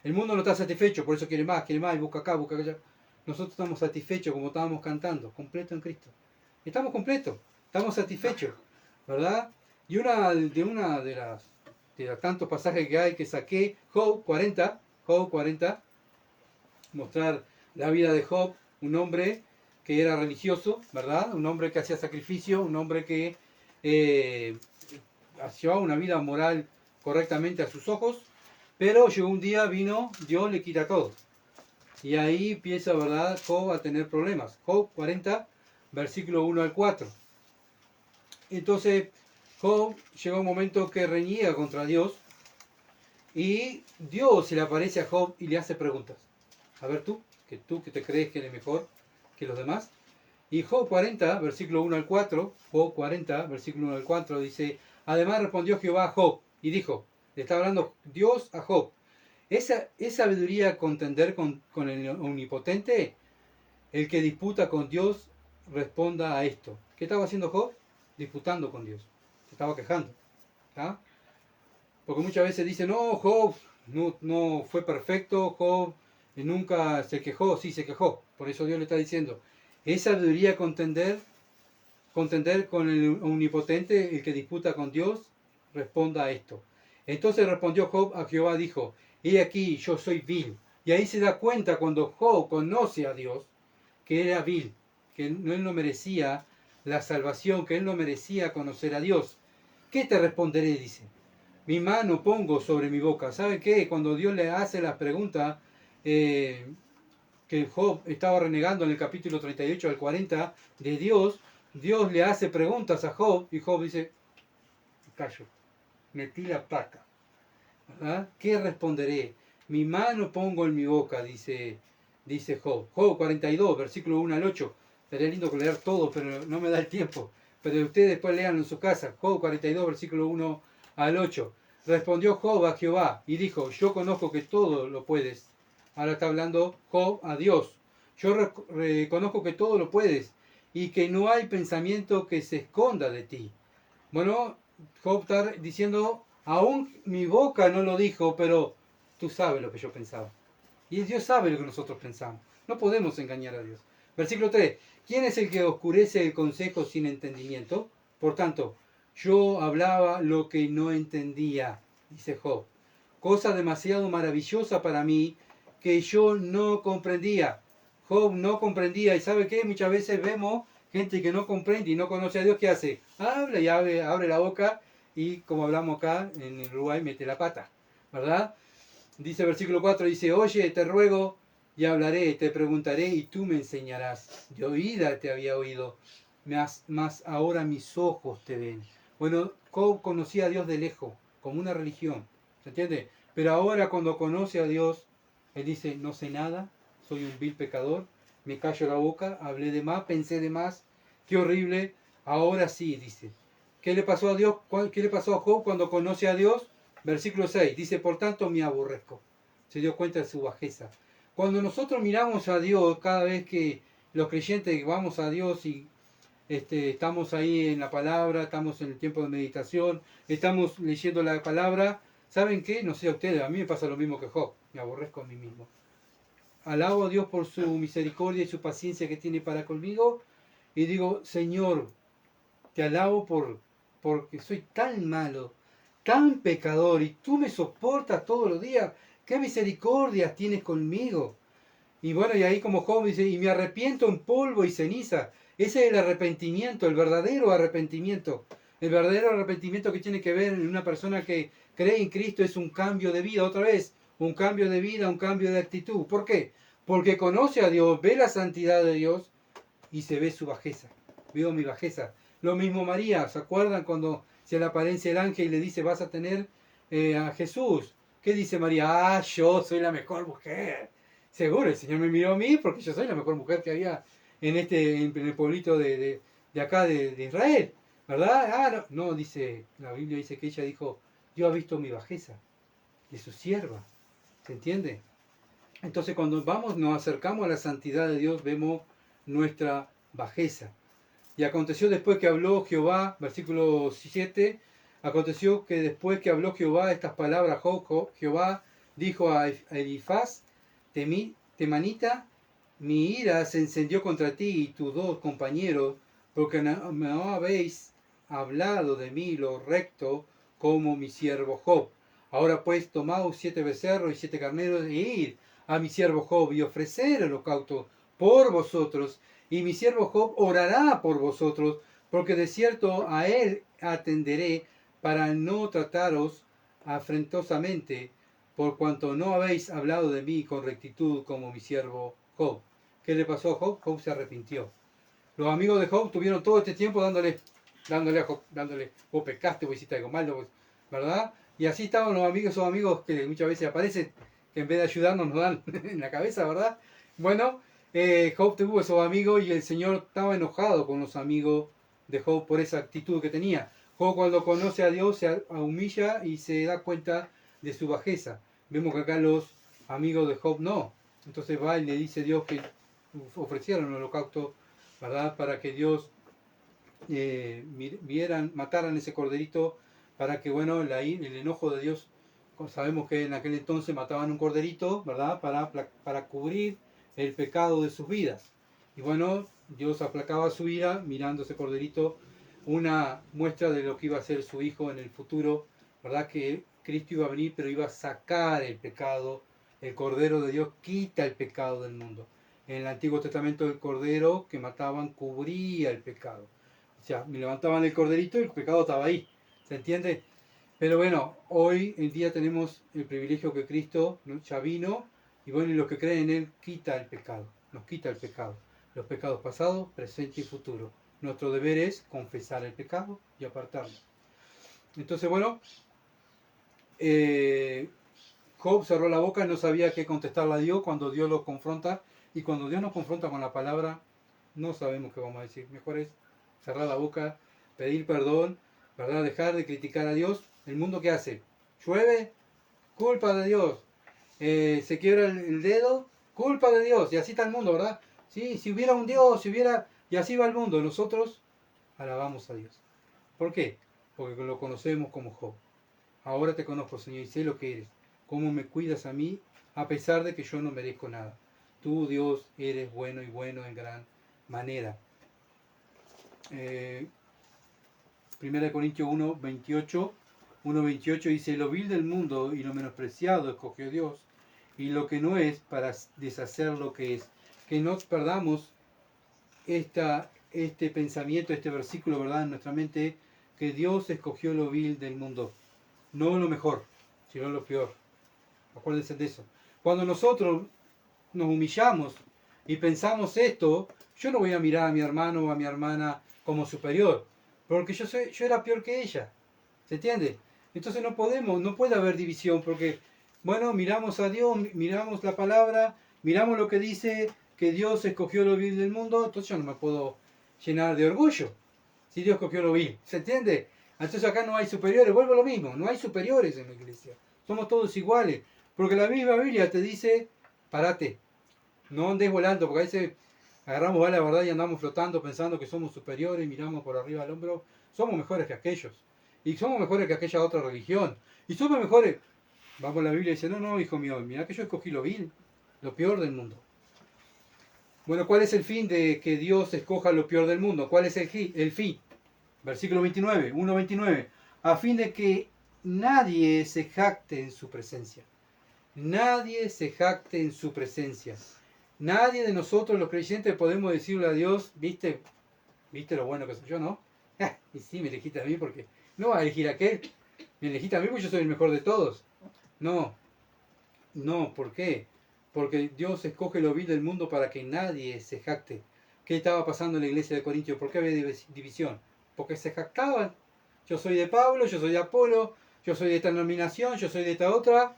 El mundo no está satisfecho, por eso quiere más, y busca acá, busca allá. Nosotros estamos satisfechos como estábamos cantando, completo en Cristo. Estamos completos, estamos satisfechos, ¿verdad? Y de los tantos pasajes que hay que saqué, Job 40, mostrar la vida de Job, un hombre que era religioso, ¿verdad? Un hombre que hacía sacrificio, un hombre que llevaba una vida moral correctamente a sus ojos, pero llegó un día, Dios le quita todo. Y ahí empieza, ¿verdad?, Job a tener problemas. Job 40, versículo 1 al 4. Entonces, Job llegó un momento que reñía contra Dios Y Dios se le aparece a Job y le hace preguntas. A ver tú que te crees que eres mejor que los demás. Y Job 40, versículo 1 al 4, Job 40, versículo 1 al 4, dice, además respondió Jehová a Job y dijo, le está hablando Dios a Job, ¿es sabiduría contender con el omnipotente? El que disputa con Dios responda a esto. ¿Qué estaba haciendo Job? Disputando con Dios. Se estaba quejando. ¿Tá? Porque muchas veces dicen, no, Job no fue perfecto, Job nunca se quejó, sí se quejó. Por eso Dios le está diciendo, ¿es sabiduría contender con el omnipotente? El que disputa con Dios responda a esto. Entonces respondió Job a Jehová, dijo, he aquí, yo soy vil. Y ahí se da cuenta cuando Job conoce a Dios, que era vil, que él no merecía la salvación, que él no merecía conocer a Dios. ¿Qué te responderé? Dice. Mi mano pongo sobre mi boca. ¿Sabe qué? Cuando Dios le hace la pregunta que Job estaba renegando en el capítulo 38 al 40 de Dios, Dios le hace preguntas a Job y Job dice, callo, metí la pata. ¿Verdad? ¿Qué responderé? Mi mano pongo en mi boca, dice Job. Job 42, versículo 1 al 8. Sería lindo leer todo, pero no me da el tiempo. Pero ustedes después lean en su casa. Job 42, versículo 1 al 8. Respondió Job a Jehová y dijo, yo conozco que todo lo puedes. Ahora está hablando Job a Dios. Yo reconozco que todo lo puedes y que no hay pensamiento que se esconda de ti. Bueno, Job está diciendo, aún mi boca no lo dijo, pero tú sabes lo que yo pensaba. Y Dios sabe lo que nosotros pensamos. No podemos engañar a Dios. Versículo 3. ¿Quién es el que oscurece el consejo sin entendimiento? Por tanto, yo hablaba lo que no entendía, dice Job. Cosa demasiado maravillosa para mí que yo no comprendía. Job no comprendía. ¿Y sabe qué? Muchas veces vemos gente que no comprende y no conoce a Dios. ¿Qué hace? Habla y abre la boca y, como hablamos acá en Uruguay, mete la pata. ¿Verdad? Dice versículo 4, dice, oye, te ruego y hablaré, te preguntaré y tú me enseñarás. De oída te había oído, mas ahora mis ojos te ven. Bueno, Job conocía a Dios de lejos, como una religión, ¿se entiende? Pero ahora cuando conoce a Dios, él dice, no sé nada, soy un vil pecador, me callo la boca, hablé de más, pensé de más, qué horrible, ahora sí, dice. ¿Qué le pasó a Dios? ¿Qué le pasó a Job cuando conoce a Dios? Versículo 6, dice, por tanto me aborrezco. Se dio cuenta de su bajeza. Cuando nosotros miramos a Dios, cada vez que los creyentes vamos a Dios y estamos ahí en la palabra, estamos en el tiempo de meditación, estamos leyendo la palabra, ¿saben qué? No sé a ustedes, a mí me pasa lo mismo que Job, me aborrezco a mí mismo. Alabo a Dios por su misericordia y su paciencia que tiene para conmigo y digo, Señor, te alabo porque soy tan malo, tan pecador y tú me soportas todos los días. ¿Qué misericordias tienes conmigo? Y bueno, y ahí como Job dice, y me arrepiento en polvo y ceniza. Ese es el arrepentimiento, el verdadero arrepentimiento. El verdadero arrepentimiento que tiene que ver en una persona que cree en Cristo es un cambio de vida, otra vez, un cambio de vida, un cambio de actitud. ¿Por qué? Porque conoce a Dios, ve la santidad de Dios y se ve su bajeza. Veo mi bajeza. Lo mismo María, ¿se acuerdan cuando se le aparece el ángel y le dice vas a tener a Jesús? ¿Qué dice María? Ah, yo soy la mejor mujer. Seguro, el Señor me miró a mí porque yo soy la mejor mujer que había en el pueblito de acá de Israel. ¿Verdad? Ah, no, dice, la Biblia dice que ella dijo, Dios ha visto mi bajeza de su sierva. ¿Se entiende? Entonces cuando nos acercamos a la santidad de Dios, vemos nuestra bajeza. Y aconteció después que habló Jehová, versículo 7, aconteció que después que habló Jehová estas palabras, Jehová dijo a Elifaz, Temanita, mi ira se encendió contra ti y tus dos compañeros, porque no habéis hablado de mí lo recto como mi siervo Job. Ahora pues tomaos 7 becerros y 7 carneros e id a mi siervo Job y ofrecer holocausto por vosotros, y mi siervo Job orará por vosotros, porque de cierto a él atenderé para no trataros afrentosamente, por cuanto no habéis hablado de mí con rectitud como mi siervo Job. ¿Qué le pasó a Job? Job se arrepintió. Los amigos de Job tuvieron todo este tiempo dándole a Job, vos pecaste, vos hiciste algo malo, ¿verdad? Y así estaban los amigos, esos amigos que muchas veces aparecen, que en vez de ayudarnos nos dan en la cabeza, ¿verdad? Bueno, Job tuvo esos amigos y el Señor estaba enojado con los amigos de Job por esa actitud que tenía. Job cuando conoce a Dios se humilla y se da cuenta de su bajeza. Vemos que acá los amigos de Job no. Entonces va y le dice a Dios que ofrecieron un holocausto, ¿verdad? Para que Dios mataran ese corderito, para que, bueno, el enojo de Dios, sabemos que en aquel entonces mataban un corderito, ¿verdad? Para cubrir el pecado de sus vidas. Y bueno, Dios aplacaba su ira mirando ese corderito, una muestra de lo que iba a ser su hijo en el futuro, ¿verdad? Que Cristo iba a venir, pero iba a sacar el pecado. El Cordero de Dios quita el pecado del mundo. En el Antiguo Testamento el cordero que mataban cubría el pecado. O sea, me levantaban el corderito y el pecado estaba ahí. ¿Se entiende? Pero bueno, hoy en día tenemos el privilegio que Cristo ya vino y bueno, y los que creen en Él quita el pecado, nos quita el pecado. Los pecados pasados, presente y futuro. Nuestro deber es confesar el pecado y apartarlo. Entonces, bueno, Job cerró la boca, no sabía qué contestarle a Dios cuando Dios lo confronta. Y cuando Dios nos confronta con la palabra, no sabemos qué vamos a decir. Mejor es cerrar la boca, pedir perdón, ¿verdad? Dejar de criticar a Dios. ¿El mundo qué hace? ¿Llueve? Culpa de Dios. ¿Se quiebra el dedo? Culpa de Dios. Y así está el mundo, ¿verdad? Sí, si hubiera un Dios, si hubiera... Y así va el mundo. Nosotros alabamos a Dios. ¿Por qué? Porque lo conocemos como Job. Ahora te conozco, Señor, y sé lo que eres. Cómo me cuidas a mí, a pesar de que yo no merezco nada. Tú, Dios, eres bueno y bueno en gran manera. 1 Corintios 1:28 dice: lo vil del mundo y lo menospreciado escogió Dios, y lo que no es para deshacer lo que es. Que no perdamos este pensamiento, este versículo, ¿verdad?, en nuestra mente, que Dios escogió lo vil del mundo. No lo mejor, sino lo peor. Acuérdense de eso. Cuando nosotros nos humillamos y pensamos esto, yo no voy a mirar a mi hermano o a mi hermana como superior, porque yo era peor que ella. ¿Se entiende? Entonces no puede haber división, porque, bueno, miramos a Dios, miramos la palabra, miramos lo que dice que Dios escogió lo vil del mundo, entonces yo no me puedo llenar de orgullo si Dios escogió lo vil. ¿Se entiende? Entonces acá no hay superiores, vuelvo a lo mismo, no hay superiores en la iglesia. Somos todos iguales, porque la misma Biblia te dice: parate, no andes volando, porque a veces agarramos la verdad y andamos flotando pensando que somos superiores, miramos por arriba del hombro. Somos mejores que aquellos, y somos mejores que aquella otra religión, y somos mejores. Vamos a la Biblia y dice: no, hijo mío, mira que yo escogí lo vil, lo peor del mundo. Bueno, ¿cuál es el fin de que Dios escoja lo peor del mundo? ¿Cuál es el fin? Versículo 29, 1:29. A fin de que nadie se jacte en su presencia. Nadie se jacte en su presencia. Nadie de nosotros los creyentes podemos decirle a Dios: ¿viste lo bueno que soy yo, no? Y sí, me elegiste a mí porque... No va a elegir a aquel. Me elegiste a mí porque yo soy el mejor de todos. No, ¿por qué? Porque Dios escoge lo vil del mundo para que nadie se jacte. ¿Qué estaba pasando en la iglesia de Corintios? ¿Por qué había división? Porque se jactaban. Yo soy de Pablo, yo soy de Apolo, yo soy de esta denominación, yo soy de esta otra.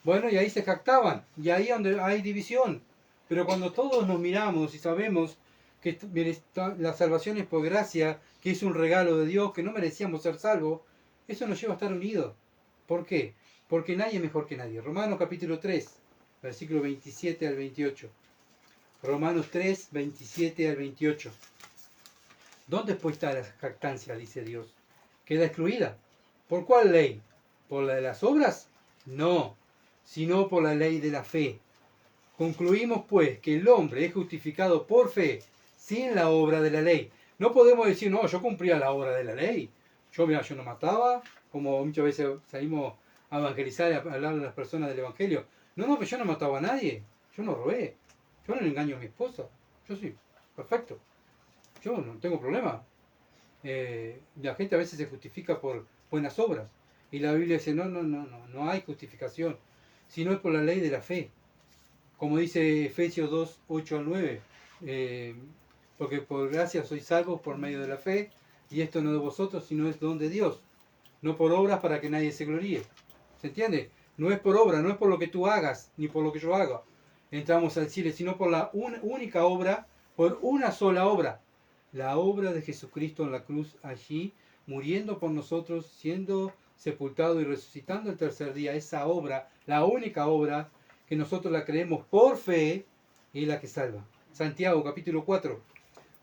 Bueno, y ahí se jactaban. Y ahí es donde hay división. Pero cuando todos nos miramos y sabemos que la salvación es por gracia, que es un regalo de Dios, que no merecíamos ser salvos, eso nos lleva a estar unidos. ¿Por qué? Porque nadie es mejor que nadie. Romanos capítulo 3, versículo 27 al 28. Romanos 3, 27 al 28. ¿Dónde pues está la jactancia? Dice Dios. Queda excluida. ¿Por cuál ley? ¿Por la de las obras? No, sino por la ley de la fe. Concluimos pues que el hombre es justificado por fe sin la obra de la ley. No podemos decir: no, yo cumplía la obra de la ley. Yo no mataba, como muchas veces salimos a evangelizar y a hablar a las personas del evangelio. No, pero yo no mataba a nadie. Yo no robé. Yo no le engaño a mi esposa. Yo soy perfecto. Yo no tengo problema. La gente a veces se justifica por buenas obras. Y la Biblia dice: no hay justificación, sino es por la ley de la fe. Como dice Efesios 2, 8 al 9. Porque por gracia sois salvos por medio de la fe, y esto no de vosotros, sino es don de Dios. no por obras para que nadie se gloríe. ¿Se entiende? No es por obra, no es por lo que tú hagas, ni por lo que yo haga. Entramos al cielo, sino por la única obra, por una sola obra. La obra de Jesucristo en la cruz allí, muriendo por nosotros, siendo sepultado y resucitando el tercer día. Esa obra, la única obra que nosotros la creemos por fe, es la que salva. Santiago capítulo 4,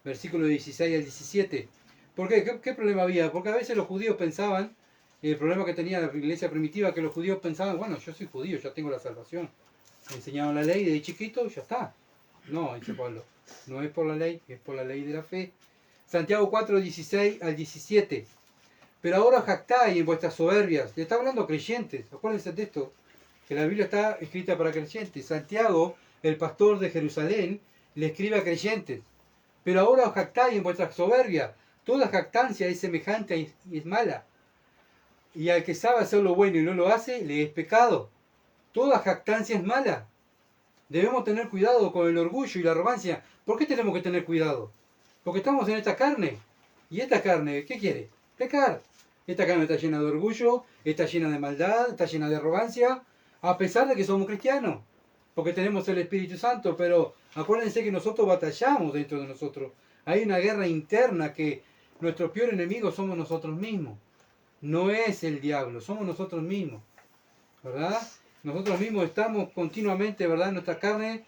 versículo 16 al 17. ¿Por qué? ¿Qué problema había? Porque a veces los judíos pensaban, el problema que tenía la iglesia primitiva, que los judíos pensaban, bueno, yo soy judío, ya tengo la salvación. Me enseñaron la ley desde chiquito y ya está. No, dice Pablo, no es por la ley, es por la ley de la fe. Santiago 4, 16 al 17. Pero ahora jactáis en vuestras soberbias. Le está hablando a creyentes. Acuérdense de esto, que la Biblia está escrita para creyentes. Santiago, el pastor de Jerusalén, le escribe a creyentes. Pero ahora os jactáis en vuestras soberbias. Toda jactancia es semejante y es mala. Y al que sabe hacer lo bueno y no lo hace, le es pecado. Toda jactancia es mala. Debemos tener cuidado con el orgullo y la arrogancia. ¿Por qué tenemos que tener cuidado? Porque estamos en esta carne. ¿Y esta carne qué quiere? Pecar. Esta carne está llena de orgullo, está llena de maldad, está llena de arrogancia, a pesar de que somos cristianos. Porque tenemos el Espíritu Santo, pero acuérdense que nosotros batallamos dentro de nosotros. Hay una guerra interna que nuestro peor enemigo somos nosotros mismos. No es el diablo, somos nosotros mismos. ¿Verdad? Nosotros mismos estamos continuamente, ¿verdad? Nuestra carne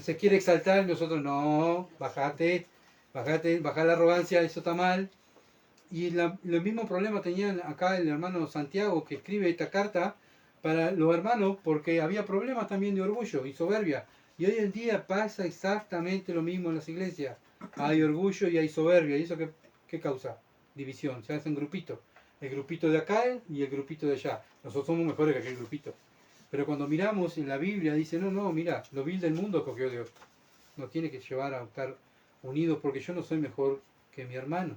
se quiere exaltar, nosotros no, bajate, baja la arrogancia, eso está mal. Y los mismos problemas tenían acá el hermano Santiago, que escribe esta carta para los hermanos, porque había problemas también de orgullo y soberbia. Y hoy en día pasa exactamente lo mismo en las iglesias. Hay orgullo y hay soberbia. ¿Y eso qué causa? División, se hacen grupitos. El grupito de acá y el grupito de allá. Nosotros somos mejores que aquel grupito. Pero cuando miramos en la Biblia, dice, no, mira, lo vil del mundo escogió Dios. Nos tiene que llevar a estar unidos, porque yo no soy mejor que mi hermano.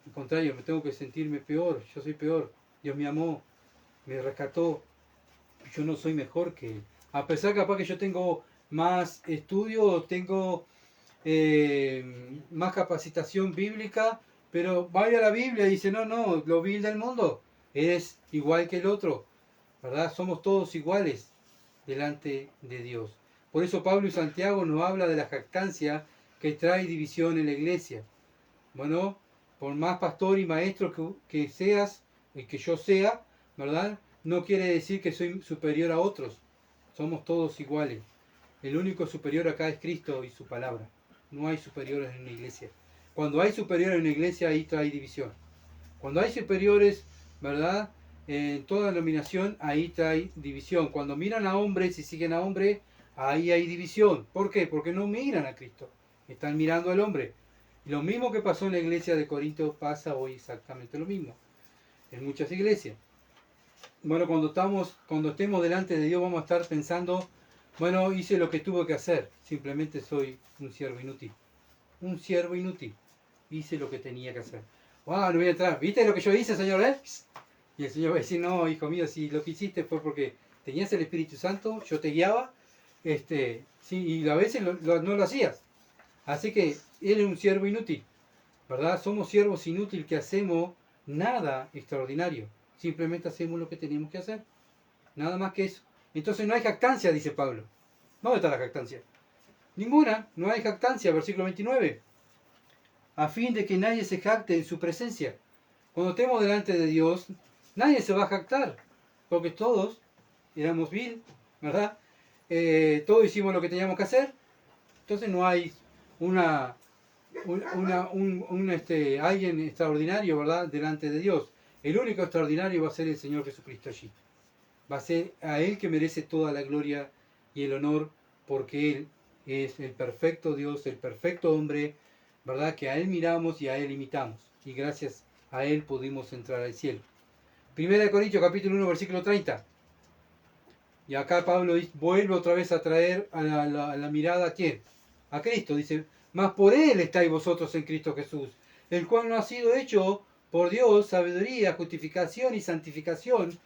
Al contrario, me tengo que sentirme peor, yo soy peor. Dios me amó, me rescató. Yo no soy mejor que él. A pesar capaz que yo tengo más estudio, tengo más capacitación bíblica, pero vaya a la Biblia y dice, no, lo vil del mundo es igual que el otro. ¿Verdad? Somos todos iguales delante de Dios. Por eso Pablo y Santiago nos habla de la jactancia que trae división en la iglesia. Bueno, por más pastor y maestro que seas, y que yo sea, ¿verdad? No quiere decir que soy superior a otros. Somos todos iguales. El único superior acá es Cristo y su palabra. No hay superiores en una iglesia. Cuando hay superiores en una iglesia, ahí trae división. Cuando hay superiores, ¿verdad? En toda denominación, ahí trae división. Cuando miran a hombres y siguen a hombres, ahí hay división. ¿Por qué? Porque no miran a Cristo. Están mirando al hombre. Y lo mismo que pasó en la iglesia de Corinto pasa hoy exactamente lo mismo. En muchas iglesias. Bueno, cuando estemos delante de Dios vamos a estar pensando, bueno, hice lo que tuve que hacer. Simplemente soy un siervo inútil. Un siervo inútil. Hice lo que tenía que hacer. No voy a entrar. ¿Viste lo que yo hice, Señor? Y el Señor va a decir, no, hijo mío, si lo que hiciste fue porque tenías el Espíritu Santo, yo te guiaba, sí, y a veces no lo hacías. Así que eres un siervo inútil, ¿verdad? Somos siervos inútiles que hacemos nada extraordinario. Simplemente hacemos lo que tenemos que hacer. Nada más que eso. Entonces no hay jactancia, dice Pablo. ¿Dónde está la jactancia? Ninguna, no hay jactancia, versículo 29. A fin de que nadie se jacte en su presencia. Cuando estemos delante de Dios, nadie se va a jactar, porque todos éramos vil, ¿verdad? Todos hicimos lo que teníamos que hacer. Entonces no hay alguien extraordinario, ¿verdad? Delante de Dios. El único extraordinario va a ser el Señor Jesucristo allí. Va a ser a Él que merece toda la gloria y el honor, porque Él es el perfecto Dios, el perfecto hombre, ¿verdad? Que a Él miramos y a Él imitamos. Y gracias a Él pudimos entrar al cielo. 1 Corintios capítulo 1, versículo 30. Y acá Pablo vuelve otra vez a traer a la mirada, ¿a quién? A Cristo. Dice, mas por Él estáis vosotros en Cristo Jesús, el cual no ha sido hecho por Dios sabiduría, justificación y santificación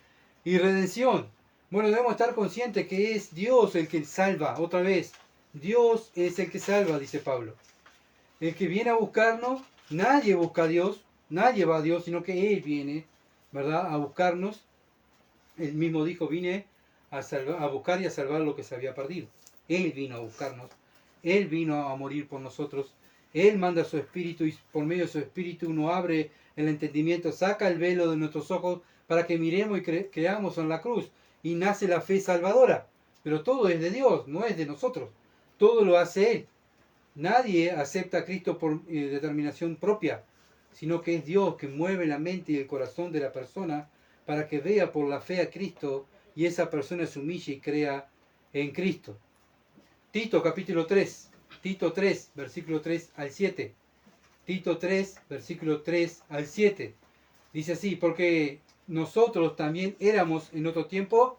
y redención. Bueno, debemos estar conscientes que es Dios el que salva. Otra vez, Dios es el que salva, dice Pablo. El que viene a buscarnos, nadie busca a Dios, nadie va a Dios, sino que Él viene ¿verdad?, a buscarnos. Él mismo dijo, vine a buscar y a salvar lo que se había perdido. Él vino a buscarnos, Él vino a morir por nosotros, Él manda su espíritu y por medio de su espíritu uno abre el entendimiento, saca el velo de nuestros ojos para que miremos y creamos en la cruz y nace la fe salvadora. Pero todo es de Dios, no es de nosotros. Todo lo hace Él. Nadie acepta a Cristo por determinación propia, sino que es Dios que mueve la mente y el corazón de la persona para que vea por la fe a Cristo y esa persona se humille y crea en Cristo. Tito capítulo 3, Tito 3, versículo 3 al 7. Tito 3, versículo 3 al 7. Dice así, porque nosotros también éramos en otro tiempo,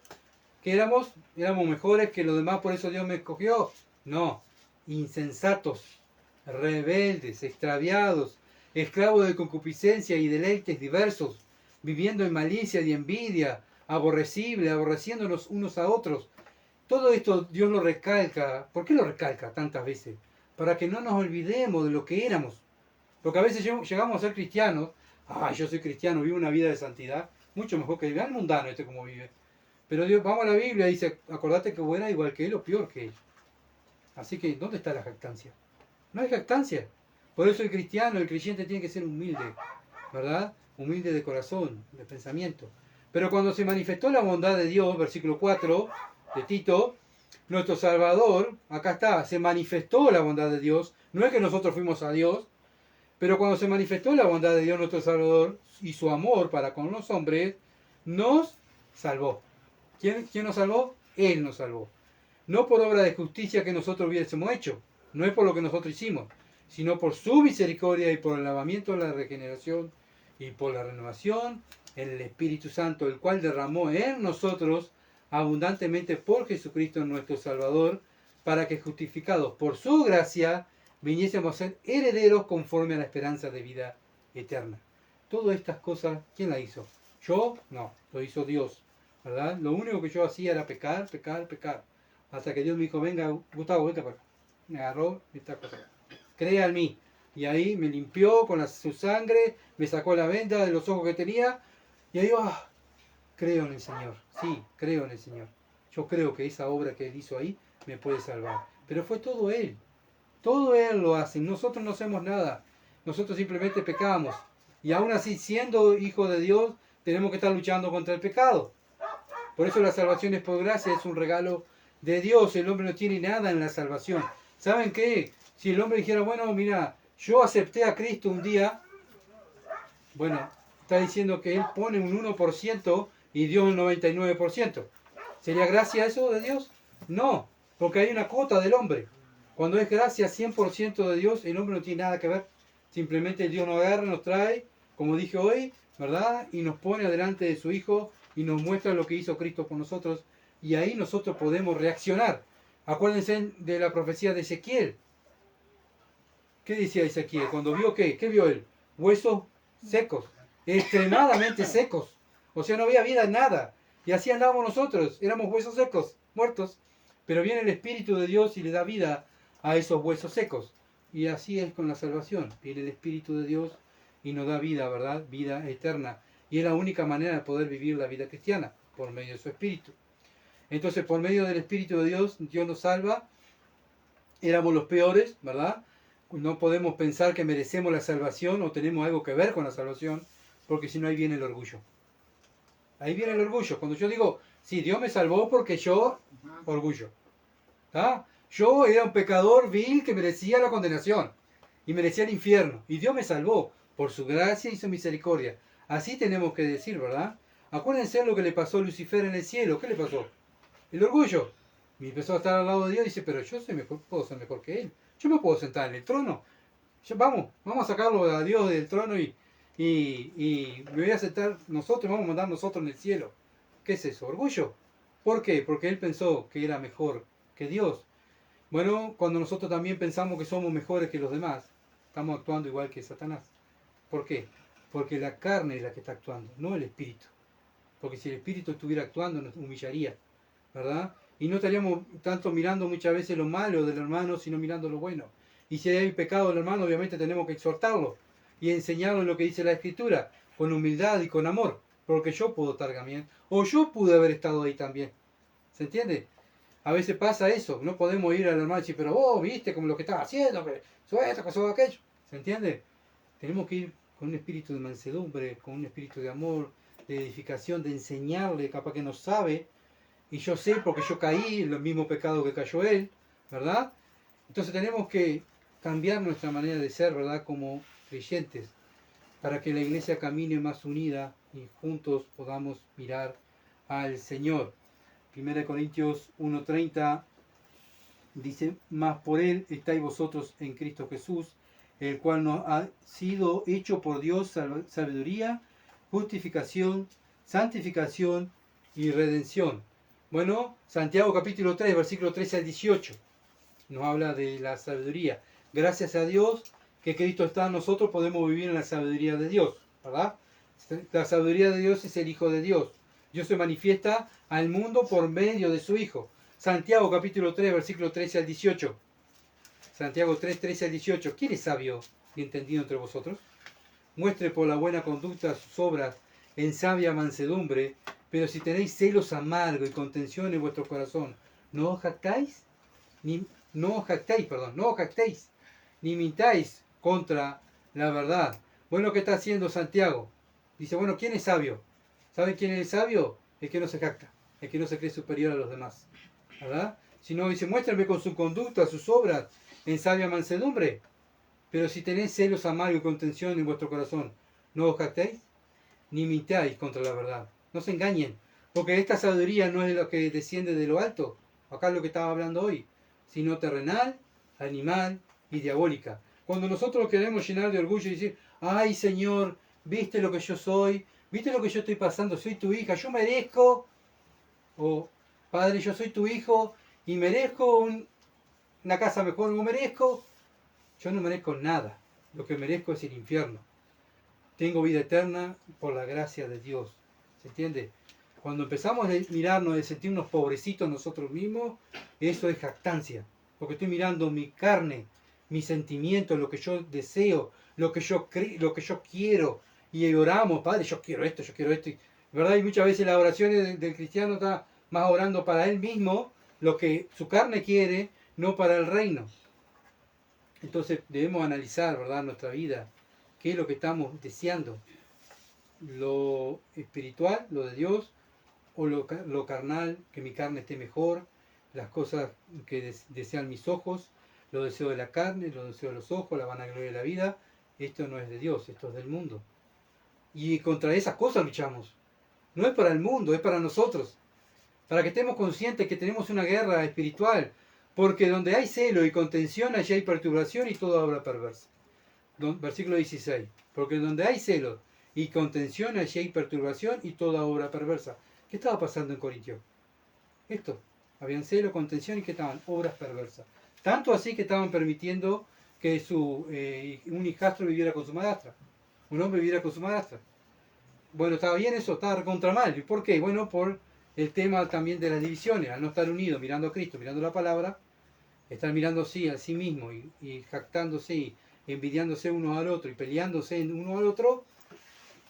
que éramos mejores que los demás, por eso Dios me escogió. No, insensatos, rebeldes, extraviados, esclavos de concupiscencia y deleites diversos, viviendo en malicia y envidia, aborreciéndonos unos a otros. Todo esto Dios lo recalca. ¿Por qué lo recalca tantas veces? Para que no nos olvidemos de lo que éramos. Porque a veces llegamos a ser cristianos. Yo soy cristiano, vivo una vida de santidad, mucho mejor que el mundano como vive. Pero Dios, vamos a la Biblia y dice, acordate que vos eras igual que él o peor que él. Así que, ¿dónde está la jactancia? No hay jactancia. Por eso el cristiano, el creyente tiene que ser humilde, ¿verdad? Humilde de corazón, de pensamiento. Pero cuando se manifestó la bondad de Dios, versículo 4 de Tito, nuestro Salvador, acá está, se manifestó la bondad de Dios. No es que nosotros fuimos a Dios, pero cuando se manifestó la bondad de Dios, nuestro Salvador, y su amor para con los hombres, nos salvó. ¿Quién nos salvó? Él nos salvó. No por obra de justicia que nosotros hubiésemos hecho, no es por lo que nosotros hicimos, sino por su misericordia y por el lavamiento de la regeneración y por la renovación en el Espíritu Santo, el cual derramó en nosotros abundantemente por Jesucristo nuestro Salvador, para que justificados por su gracia viniésemos a ser herederos conforme a la esperanza de vida eterna. Todas estas cosas, ¿quién las hizo? ¿Yo? No, lo hizo Dios, ¿verdad? Lo único que yo hacía era pecar, pecar, pecar. Hasta que Dios me dijo, venga, Gustavo, vete para acá. Me agarró esta cosa. Crea en mí. Y ahí me limpió con su sangre, me sacó la venda de los ojos que tenía. Y ahí, creo en el Señor. Sí, creo en el Señor. Yo creo que esa obra que Él hizo ahí me puede salvar. Pero fue todo Él. Todo Él lo hace. Nosotros no hacemos nada. Nosotros simplemente pecamos. Y aún así, siendo hijos de Dios, tenemos que estar luchando contra el pecado. Por eso la salvación es por gracia, es un regalo de Dios. El hombre no tiene nada en la salvación. ¿Saben qué? Si el hombre dijera, bueno, mira, yo acepté a Cristo un día, bueno, está diciendo que Él pone un 1% y Dios un 99%. ¿Sería gracia eso de Dios? No, porque hay una cuota del hombre. Cuando es gracia 100% de Dios, el hombre no tiene nada que ver. Simplemente Dios nos agarra, nos trae, como dije hoy, ¿verdad? Y nos pone delante de su Hijo y nos muestra lo que hizo Cristo por nosotros. Y ahí nosotros podemos reaccionar. Acuérdense de la profecía de Ezequiel. ¿Qué decía Ezequiel? Cuando vio ¿qué vio él? Huesos secos, extremadamente secos. O sea, no había vida en nada. Y así andábamos nosotros, éramos huesos secos, muertos. Pero viene el Espíritu de Dios y le da vida a esos huesos secos. Y así es con la salvación. Viene el Espíritu de Dios y nos da vida, ¿verdad? Vida eterna. Y es la única manera de poder vivir la vida cristiana, por medio de su Espíritu. Entonces, por medio del Espíritu de Dios, Dios nos salva. Éramos los peores, ¿verdad? No podemos pensar que merecemos la salvación o tenemos algo que ver con la salvación, porque si no, ahí viene el orgullo. Ahí viene el orgullo. Cuando yo digo, sí, Dios me salvó porque yo, orgullo. ¿Tá? Yo era un pecador vil que merecía la condenación y merecía el infierno. Y Dios me salvó por su gracia y su misericordia. Así tenemos que decir, ¿verdad? Acuérdense lo que le pasó a Lucifer en el cielo. ¿Qué le pasó? El orgullo. Y empezó a estar al lado de Dios y dice, pero yo soy mejor, puedo ser mejor que él. Yo me puedo sentar en el trono. Vamos a sacarlo a Dios del trono y me voy a sentar nosotros, vamos a mandar nosotros en el cielo. ¿Qué es eso? ¿Orgullo? ¿Por qué? Porque él pensó que era mejor que Dios. Bueno, cuando nosotros también pensamos que somos mejores que los demás, estamos actuando igual que Satanás. ¿Por qué? Porque la carne es la que está actuando, no el espíritu. Porque si el espíritu estuviera actuando, nos humillaría, ¿verdad? Y no estaríamos tanto mirando muchas veces lo malo del hermano, sino mirando lo bueno. Y si hay pecado del hermano, obviamente tenemos que exhortarlo y enseñarle lo que dice la Escritura, con humildad y con amor. porque yo puedo estar también, o yo pude haber estado ahí también. ¿Se entiende? A veces pasa eso, no podemos ir al hermano y decir, pero vos viste como lo que estás haciendo, que sos esto, que sos aquello. ¿Se entiende? Tenemos que ir con un espíritu de mansedumbre, con un espíritu de amor, de edificación, de enseñarle, capaz que no sabe, y yo sé porque yo caí en el mismo pecado que cayó él, ¿verdad? Entonces tenemos que cambiar nuestra manera de ser, ¿verdad? Como creyentes, para que la iglesia camine más unida y juntos podamos mirar al Señor. 1 Corintios 1:30 dice, mas por Él estáis vosotros en Cristo Jesús, el cual nos ha sido hecho por Dios sabiduría, justificación, santificación y redención. Bueno, Santiago capítulo 3, versículo 13 al 18, nos habla de la sabiduría. Gracias a Dios que Cristo está en nosotros, podemos vivir en la sabiduría de Dios, ¿verdad? La sabiduría de Dios es el Hijo de Dios. Dios se manifiesta al mundo por medio de su Hijo. Santiago capítulo 3, versículo 13 al 18. Santiago 3, 13 al 18. ¿Quién es sabio y entendido entre vosotros? Muestre por la buena conducta sus obras en sabia mansedumbre, pero si tenéis celos amargos y contención en vuestro corazón, ¿no os jactáis? No os jactéis, ni mintáis contra la verdad. Bueno, ¿qué está haciendo Santiago? Dice, bueno, ¿quién es sabio? ¿Saben quién es el sabio? El que no se jacta, el que no se cree superior a los demás, ¿verdad? Si no, dice, muéstrenme con su conducta, sus obras, en sabia mansedumbre. Pero si tenéis celos amargos y contención en vuestro corazón, ¿no os jactéis? Ni mintáis contra la verdad. No se engañen, porque esta sabiduría no es lo que desciende de lo alto, acá es lo que estaba hablando hoy, sino terrenal, animal y diabólica. Cuando nosotros queremos llenar de orgullo y decir, ay Señor, viste lo que yo soy, viste lo que yo estoy pasando, soy tu hija, yo merezco, o Padre, yo soy tu hijo y merezco una casa mejor, no merezco, yo no merezco nada, lo que merezco es el infierno. Tengo vida eterna por la gracia de Dios. ¿Se entiende? Cuando empezamos a mirarnos, de sentirnos pobrecitos nosotros mismos, eso es jactancia. Porque estoy mirando mi carne, mis sentimientos, lo que yo deseo, lo que yo quiero. Y oramos, Padre, yo quiero esto, ¿verdad? Y muchas veces las oraciones del cristiano está más orando para él mismo, lo que su carne quiere, no para el reino. Entonces debemos analizar, ¿verdad?, nuestra vida. ¿Qué es lo que estamos deseando? ¿Lo espiritual, lo de Dios? ¿O lo carnal, que mi carne esté mejor? Las cosas que desean mis ojos, los deseos de la carne, los deseos de los ojos, la vanagloria de la vida. Esto no es de Dios, esto es del mundo. Y contra esas cosas luchamos. No es para el mundo, es para nosotros. Para que estemos conscientes que tenemos una guerra espiritual. Porque donde hay celo y contención, allí hay perturbación y toda obra perversa. Versículo 16. Porque donde hay celo y contención, allí hay perturbación y toda obra perversa. ¿Qué estaba pasando en Corintio? Esto. Habían celo, contención y que estaban obras perversas. Tanto así que estaban permitiendo que un hijastro viviera con su madrastra. Un hombre viviera con su madrastra. Bueno, ¿estaba bien eso? Estaba contra mal. ¿Y por qué? Bueno, por el tema también de las divisiones. Al no estar unidos, mirando a Cristo, mirando la palabra, están mirando sí a sí mismo y jactándose y envidiándose uno al otro y peleándose uno al otro,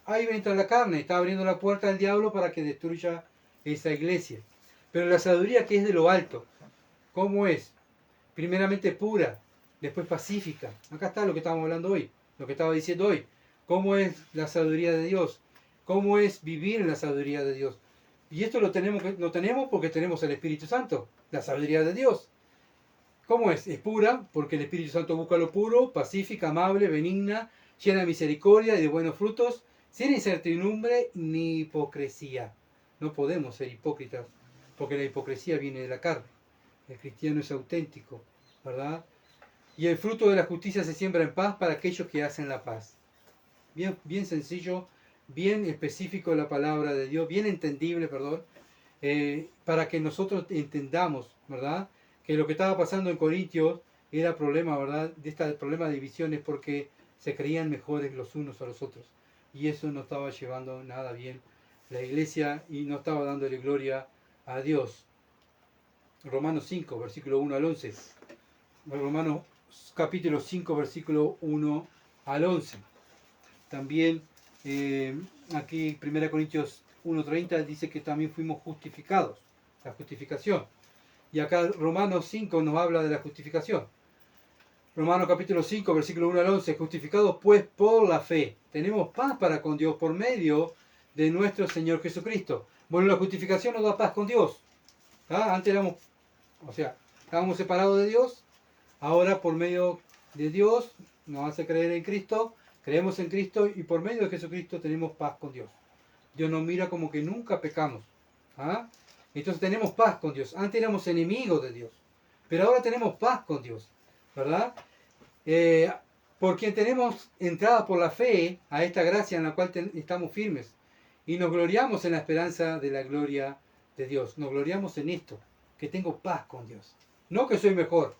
ahí entra la carne, está abriendo la puerta al diablo para que destruya esa iglesia. Pero la sabiduría que es de lo alto, ¿cómo es? Primeramente pura, después pacífica. Acá está lo que estamos hablando hoy, lo que estaba diciendo hoy. ¿Cómo es la sabiduría de Dios? ¿Cómo es vivir en la sabiduría de Dios? Y esto lo tenemos porque tenemos el Espíritu Santo, la sabiduría de Dios. ¿Cómo es? Es pura, porque el Espíritu Santo busca lo puro, pacífica, amable, benigna, llena de misericordia y de buenos frutos, sin incertidumbre ni hipocresía. No podemos ser hipócritas, porque la hipocresía viene de la carne. El cristiano es auténtico, ¿verdad? Y el fruto de la justicia se siembra en paz para aquellos que hacen la paz. Bien, bien sencillo, bien específico la palabra de Dios, bien entendible, perdón, para que nosotros entendamos, ¿verdad?, que lo que estaba pasando en Corintios era problema, ¿verdad?, de este problema de divisiones, porque se creían mejores los unos a los otros. Y eso no estaba llevando nada bien la iglesia y no estaba dándole gloria a Dios. Romanos 5, versículo 1 al 11. Romanos capítulo 5, versículo 1 al 11. También aquí 1 Corintios 1:30 dice que también fuimos justificados, la justificación. Y acá Romanos 5 nos habla de la justificación. Romanos capítulo 5, versículo 1 al 11, justificados pues por la fe, tenemos paz para con Dios por medio de nuestro Señor Jesucristo. Bueno, la justificación nos da paz con Dios. Antes estábamos separados de Dios, ahora por medio de Dios nos hace creer en Cristo, creemos en Cristo y por medio de Jesucristo tenemos paz con Dios. Dios nos mira como que nunca pecamos. Entonces tenemos paz con Dios. Antes éramos enemigos de Dios, pero ahora tenemos paz con Dios, ¿verdad? Por quien tenemos entrada por la fe a esta gracia en la cual estamos firmes y nos gloriamos en la esperanza de la gloria de Dios. Nos gloriamos en esto, que tengo paz con Dios. No que soy mejor.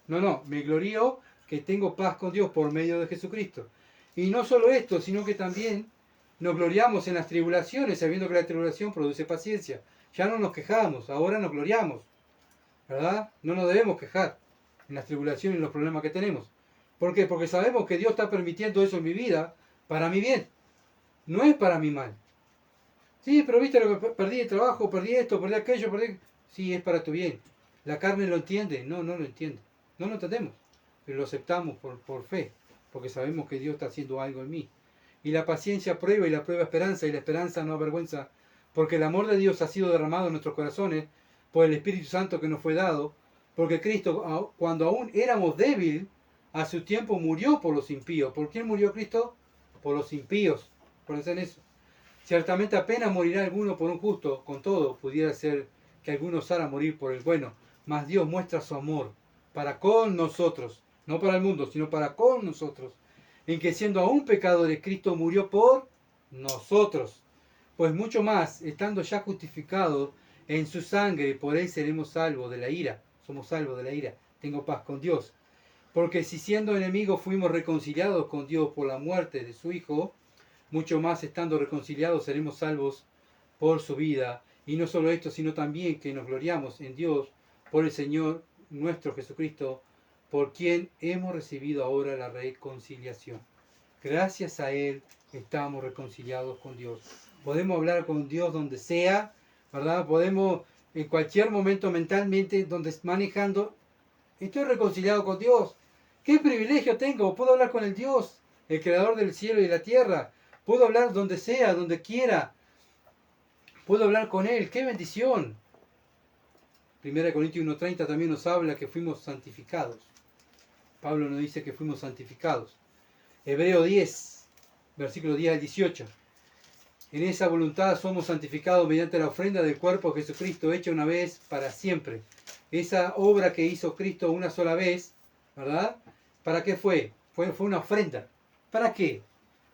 No, me glorío que tengo paz con Dios por medio de Jesucristo. Y no solo esto, sino que también nos gloriamos en las tribulaciones, sabiendo que la tribulación produce paciencia. Ya no nos quejamos, ahora nos gloriamos, ¿verdad? No nos debemos quejar en las tribulaciones y en los problemas que tenemos. ¿Por qué? Porque sabemos que Dios está permitiendo eso en mi vida para mi bien. No es para mi mal. Sí, pero viste lo que perdí el trabajo, perdí esto, perdí aquello, perdí... Sí, es para tu bien. ¿La carne lo entiende? No lo entiende. No lo entendemos, pero lo aceptamos por fe, porque sabemos que Dios está haciendo algo en mí. Y la paciencia prueba y la prueba esperanza, y la esperanza no avergüenza, porque el amor de Dios ha sido derramado en nuestros corazones por el Espíritu Santo que nos fue dado, porque Cristo, cuando aún éramos débiles, a su tiempo murió por los impíos. ¿Por quién murió Cristo? Por los impíos. ¿Conocen eso? Ciertamente apenas morirá alguno por un justo, con todo pudiera ser que alguno osara morir por el bueno, mas Dios muestra su amor para con nosotros, no para el mundo, sino para con nosotros, en que siendo aún pecadores, Cristo murió por nosotros. Pues mucho más, estando ya justificados en su sangre, por él seremos salvos de la ira. Somos salvos de la ira. Tengo paz con Dios. Porque si siendo enemigos fuimos reconciliados con Dios por la muerte de su Hijo, mucho más estando reconciliados seremos salvos por su vida. Y no solo esto, sino también que nos gloriamos en Dios por el Señor nuestro Jesucristo, por quien hemos recibido ahora la reconciliación. Gracias a Él estamos reconciliados con Dios. Podemos hablar con Dios donde sea, ¿verdad? Podemos en cualquier momento mentalmente, donde manejando, estoy reconciliado con Dios. ¿Qué privilegio tengo? Puedo hablar con el Dios, el creador del cielo y la tierra. Puedo hablar donde sea, donde quiera. Puedo hablar con Él. ¡Qué bendición! 1 Corintios 1:30 también nos habla que fuimos santificados. Pablo nos dice que fuimos santificados. Hebreo 10, versículo 10 al 18. En esa voluntad somos santificados mediante la ofrenda del cuerpo de Jesucristo, hecha una vez para siempre. Esa obra que hizo Cristo una sola vez, ¿verdad? ¿Para qué fue? Fue una ofrenda. ¿Para qué?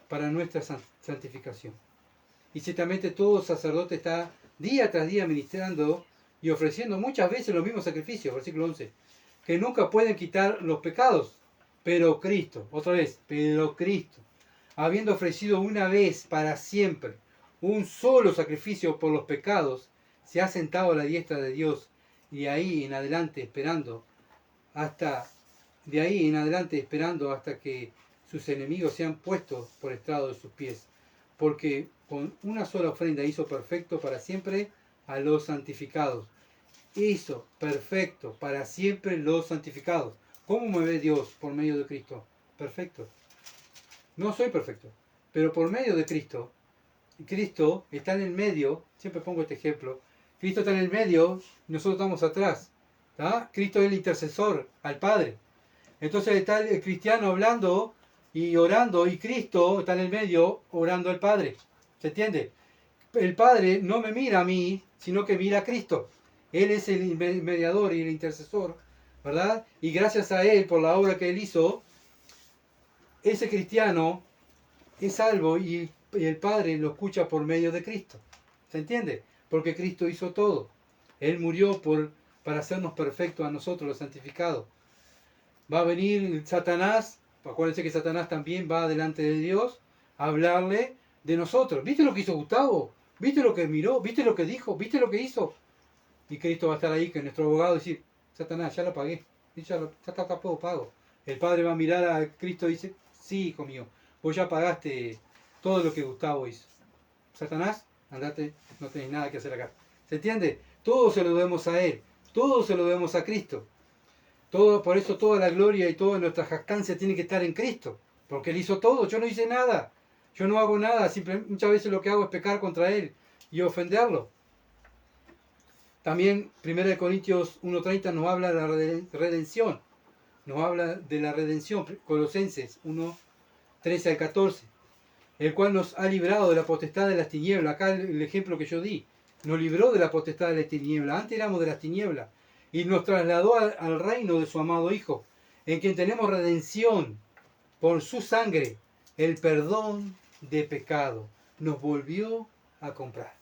Para nuestra santificación. Y ciertamente todo sacerdote está día tras día ministrando y ofreciendo muchas veces los mismos sacrificios, versículo 11, que nunca pueden quitar los pecados. Pero Cristo, otra vez, pero Cristo, habiendo ofrecido una vez para siempre un solo sacrificio por los pecados, se ha sentado a la diestra de Dios y ahí en adelante esperando hasta que sus enemigos sean puestos por estrado de sus pies, porque con una sola ofrenda hizo perfecto para siempre a los santificados. Hizo perfecto para siempre los santificados. ¿Cómo me ve Dios por medio de Cristo? Perfecto. No soy perfecto, pero por medio de Cristo, Cristo está en el medio, siempre pongo este ejemplo, Cristo está en el medio y nosotros estamos atrás. ¿Tá? Cristo es el intercesor al Padre. Entonces está el cristiano hablando y orando y Cristo está en el medio orando al Padre. ¿Se entiende? El Padre no me mira a mí, sino que mira a Cristo. Él es el mediador y el intercesor, ¿verdad? Y gracias a Él, por la obra que Él hizo, ese cristiano es salvo y el Padre lo escucha por medio de Cristo. ¿Se entiende? Porque Cristo hizo todo. Él murió para hacernos perfectos a nosotros, los santificados. Va a venir Satanás, acuérdense que Satanás también va delante de Dios a hablarle de nosotros. ¿Viste lo que hizo Gustavo? ¿Viste lo que miró? ¿Viste lo que dijo? ¿Viste lo que hizo? Y Cristo va a estar ahí, que nuestro abogado decir, Satanás, ya lo pagué, ya está todo pago. El Padre va a mirar a Cristo y dice, sí, hijo mío, vos ya pagaste todo lo que Gustavo hizo. Satanás, andate, no tenés nada que hacer acá. ¿Se entiende? Todo se lo debemos a Él, todo se lo debemos a Cristo. Todo, por eso toda la gloria y toda nuestra jactancia tiene que estar en Cristo, porque Él hizo todo, yo no hice nada, yo no hago nada, simplemente muchas veces lo que hago es pecar contra Él y ofenderlo. También 1 Corintios 1:30 nos habla de la redención, nos habla de la redención, Colosenses 1:13 al 14, el cual nos ha librado de la potestad de las tinieblas. Acá el ejemplo que yo di, nos libró de la potestad de las tinieblas, antes éramos de las tinieblas, y nos trasladó al reino de su amado Hijo, en quien tenemos redención por su sangre, el perdón de pecado. Nos volvió a comprar.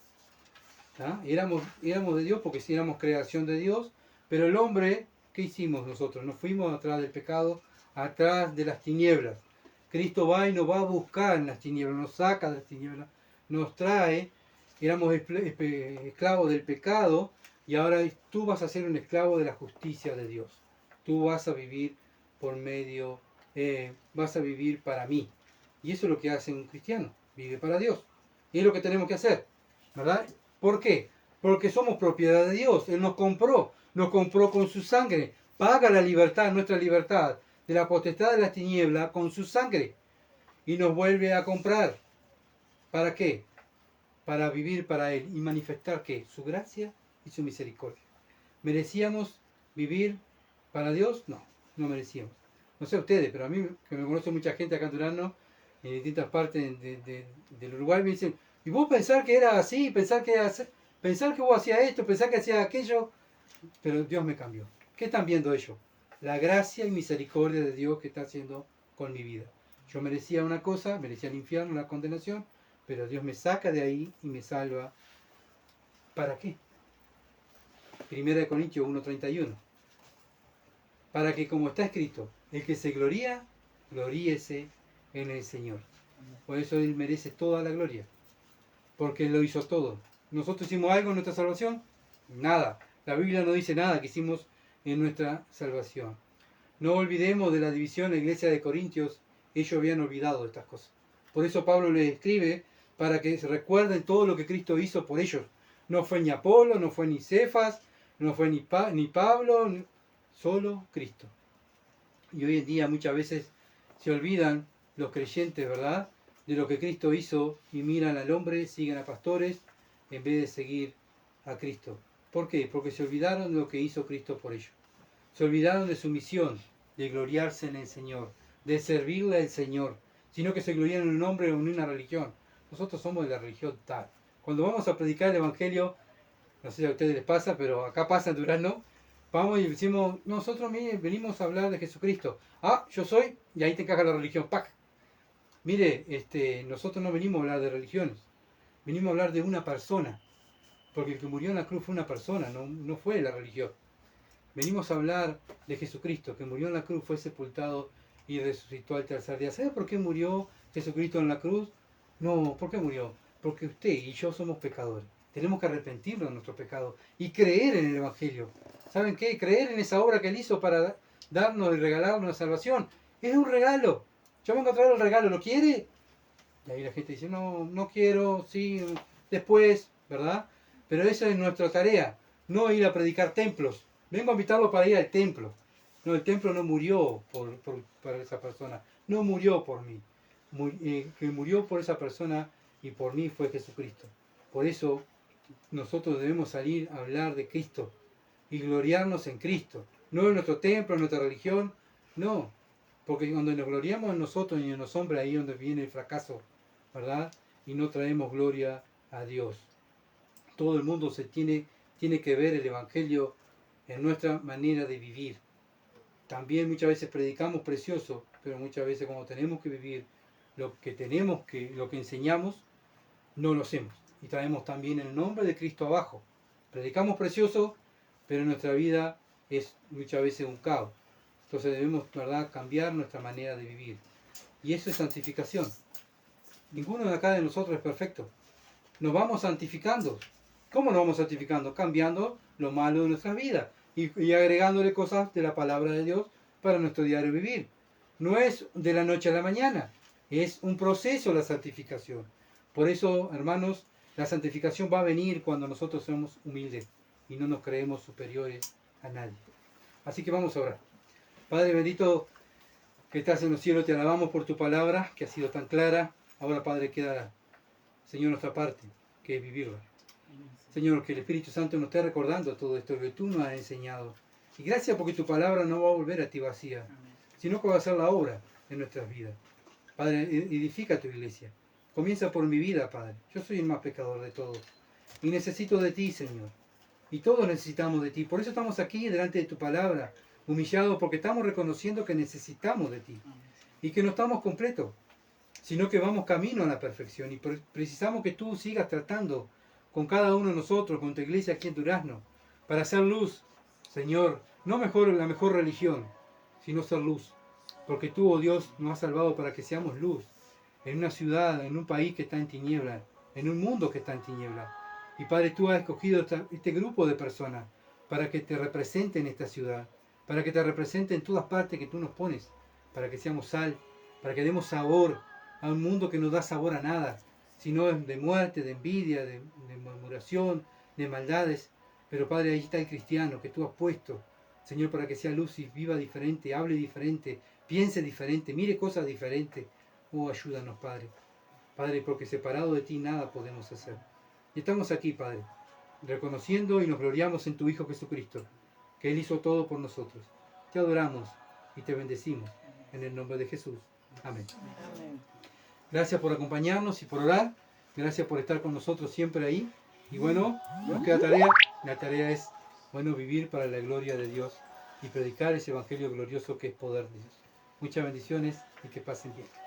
¿Ah? Éramos de Dios porque sí éramos creación de Dios, pero el hombre, ¿qué hicimos nosotros? Nos fuimos atrás del pecado, atrás de las tinieblas. Cristo va y nos va a buscar en las tinieblas, nos saca de las tinieblas, nos trae. Éramos esclavos del pecado y ahora tú vas a ser un esclavo de la justicia de Dios. Tú vas a vivir por medio, vas a vivir para mí. Y eso es lo que hace un cristiano, vive para Dios. Y es lo que tenemos que hacer, ¿verdad? ¿Por qué? Porque somos propiedad de Dios. Él nos compró con su sangre. Paga la libertad, nuestra libertad, de la potestad de las tinieblas con su sangre. Y nos vuelve a comprar. ¿Para qué? Para vivir para Él y manifestar ¿qué? Su gracia y su misericordia. ¿Merecíamos vivir para Dios? No, no merecíamos. No sé ustedes, pero a mí, que me conoce mucha gente acá en Durazno, en distintas partes del Uruguay, me dicen, ¿y vos pensar que era así? Pensar que vos hacías esto, pensar que hacías aquello? Pero Dios me cambió. ¿Qué están viendo ellos? La gracia y misericordia de Dios que está haciendo con mi vida. Yo merecía una cosa, merecía el infierno, la condenación, pero Dios me saca de ahí y me salva. ¿Para qué? 1 Corintios 1:31. Para que, como está escrito, el que se gloría, gloríese en el Señor. Por eso Él merece toda la gloria. Porque Él lo hizo todo. ¿Nosotros hicimos algo en nuestra salvación? Nada. La Biblia no dice nada que hicimos en nuestra salvación. No olvidemos de la división en la iglesia de Corintios. Ellos habían olvidado estas cosas. Por eso Pablo les escribe para que se recuerden todo lo que Cristo hizo por ellos. No fue ni Apolo, no fue ni Cefas, no fue ni Pablo, solo Cristo. Y hoy en día muchas veces se olvidan los creyentes, ¿verdad?, de lo que Cristo hizo y miran al hombre, siguen a pastores en vez de seguir a Cristo. ¿Por qué? Porque se olvidaron de lo que hizo Cristo por ellos. Se olvidaron de su misión, de gloriarse en el Señor, de servirle al Señor, sino que se gloriaron en un hombre o en una religión. Nosotros somos de la religión tal. Cuando vamos a predicar el Evangelio, no sé si a ustedes les pasa, pero acá pasa en Durazno, vamos y decimos, nosotros venimos a hablar de Jesucristo. Ah, yo soy, y ahí te encaja la religión, ¡pac! Mire, nosotros no venimos a hablar de religiones, venimos a hablar de una persona, porque el que murió en la cruz fue una persona, no fue la religión. Venimos a hablar de Jesucristo, que murió en la cruz, fue sepultado y resucitó al tercer día. ¿Sabe por qué murió Jesucristo en la cruz? No, ¿por qué murió? Porque usted y yo somos pecadores. Tenemos que arrepentirnos de nuestro pecado y creer en el Evangelio. ¿Saben qué? Creer en esa obra que Él hizo para darnos y regalarnos la salvación. Es un regalo. Yo vengo a traer el regalo, ¿lo quiere? Y ahí la gente dice, no, no quiero, sí, después, ¿verdad? Pero esa es nuestra tarea, no ir a predicar templos. Vengo a invitarlo para ir al templo. No, el templo no murió por esa persona, no murió por mí. Que murió por esa persona y por mí fue Jesucristo. Por eso nosotros debemos salir a hablar de Cristo y gloriarnos en Cristo. No en nuestro templo, en nuestra religión, no. Porque cuando nos gloriamos en nosotros y en los hombres, ahí es donde viene el fracaso, ¿verdad? Y no traemos gloria a Dios. Todo el mundo tiene que ver el Evangelio en nuestra manera de vivir. También muchas veces predicamos precioso, pero muchas veces cuando tenemos que vivir lo que enseñamos, no lo hacemos. Y traemos también el nombre de Cristo abajo. Predicamos precioso, pero nuestra vida es muchas veces un caos. Entonces debemos, ¿verdad?, cambiar nuestra manera de vivir. Y eso es santificación. Ninguno de acá de nosotros es perfecto. Nos vamos santificando. ¿Cómo nos vamos santificando? Cambiando lo malo de nuestras vidas y agregándole cosas de la palabra de Dios para nuestro diario vivir. No es de la noche a la mañana. Es un proceso la santificación. Por eso, hermanos, la santificación va a venir cuando nosotros somos humildes y no nos creemos superiores a nadie. Así que vamos a orar. Padre bendito que estás en los cielos, te alabamos por tu palabra, que ha sido tan clara. Ahora, Padre, queda, Señor, nuestra parte, que es vivirla. Señor, que el Espíritu Santo nos esté recordando todo esto que tú nos has enseñado. Y gracias porque tu palabra no va a volver a ti vacía, sino que va a hacer la obra en nuestras vidas. Padre, edifica tu iglesia. Comienza por mi vida, Padre. Yo soy el más pecador de todos. Y necesito de ti, Señor. Y todos necesitamos de ti. Por eso estamos aquí delante de tu palabra, humillados, porque estamos reconociendo que necesitamos de ti. Y que no estamos completos, sino que vamos camino a la perfección. Y precisamos que tú sigas tratando con cada uno de nosotros, con tu iglesia aquí en Durazno, para hacer luz, Señor. No la mejor religión, sino ser luz. Porque tú, oh Dios, nos has salvado para que seamos luz. En una ciudad, en un país que está en tinieblas, en un mundo que está en tinieblas. Y Padre, tú has escogido este grupo de personas para que te representen en esta ciudad, para que te representen en todas partes que tú nos pones, para que seamos sal, para que demos sabor a un mundo que no da sabor a nada, sino de muerte, de envidia, de murmuración, de maldades. Pero Padre, ahí está el cristiano que tú has puesto, Señor, para que sea luz y viva diferente, hable diferente, piense diferente, mire cosas diferentes. Oh, ayúdanos, Padre. Padre, porque separado de ti nada podemos hacer. Y estamos aquí, Padre, reconociendo y nos gloriamos en tu Hijo Jesucristo, que Él hizo todo por nosotros. Te adoramos y te bendecimos. En el nombre de Jesús. Amén. Gracias por acompañarnos y por orar. Gracias por estar con nosotros siempre ahí. Y bueno, nos queda tarea. La tarea es, bueno, vivir para la gloria de Dios y predicar ese evangelio glorioso que es poder de Dios. Muchas bendiciones y que pasen bien.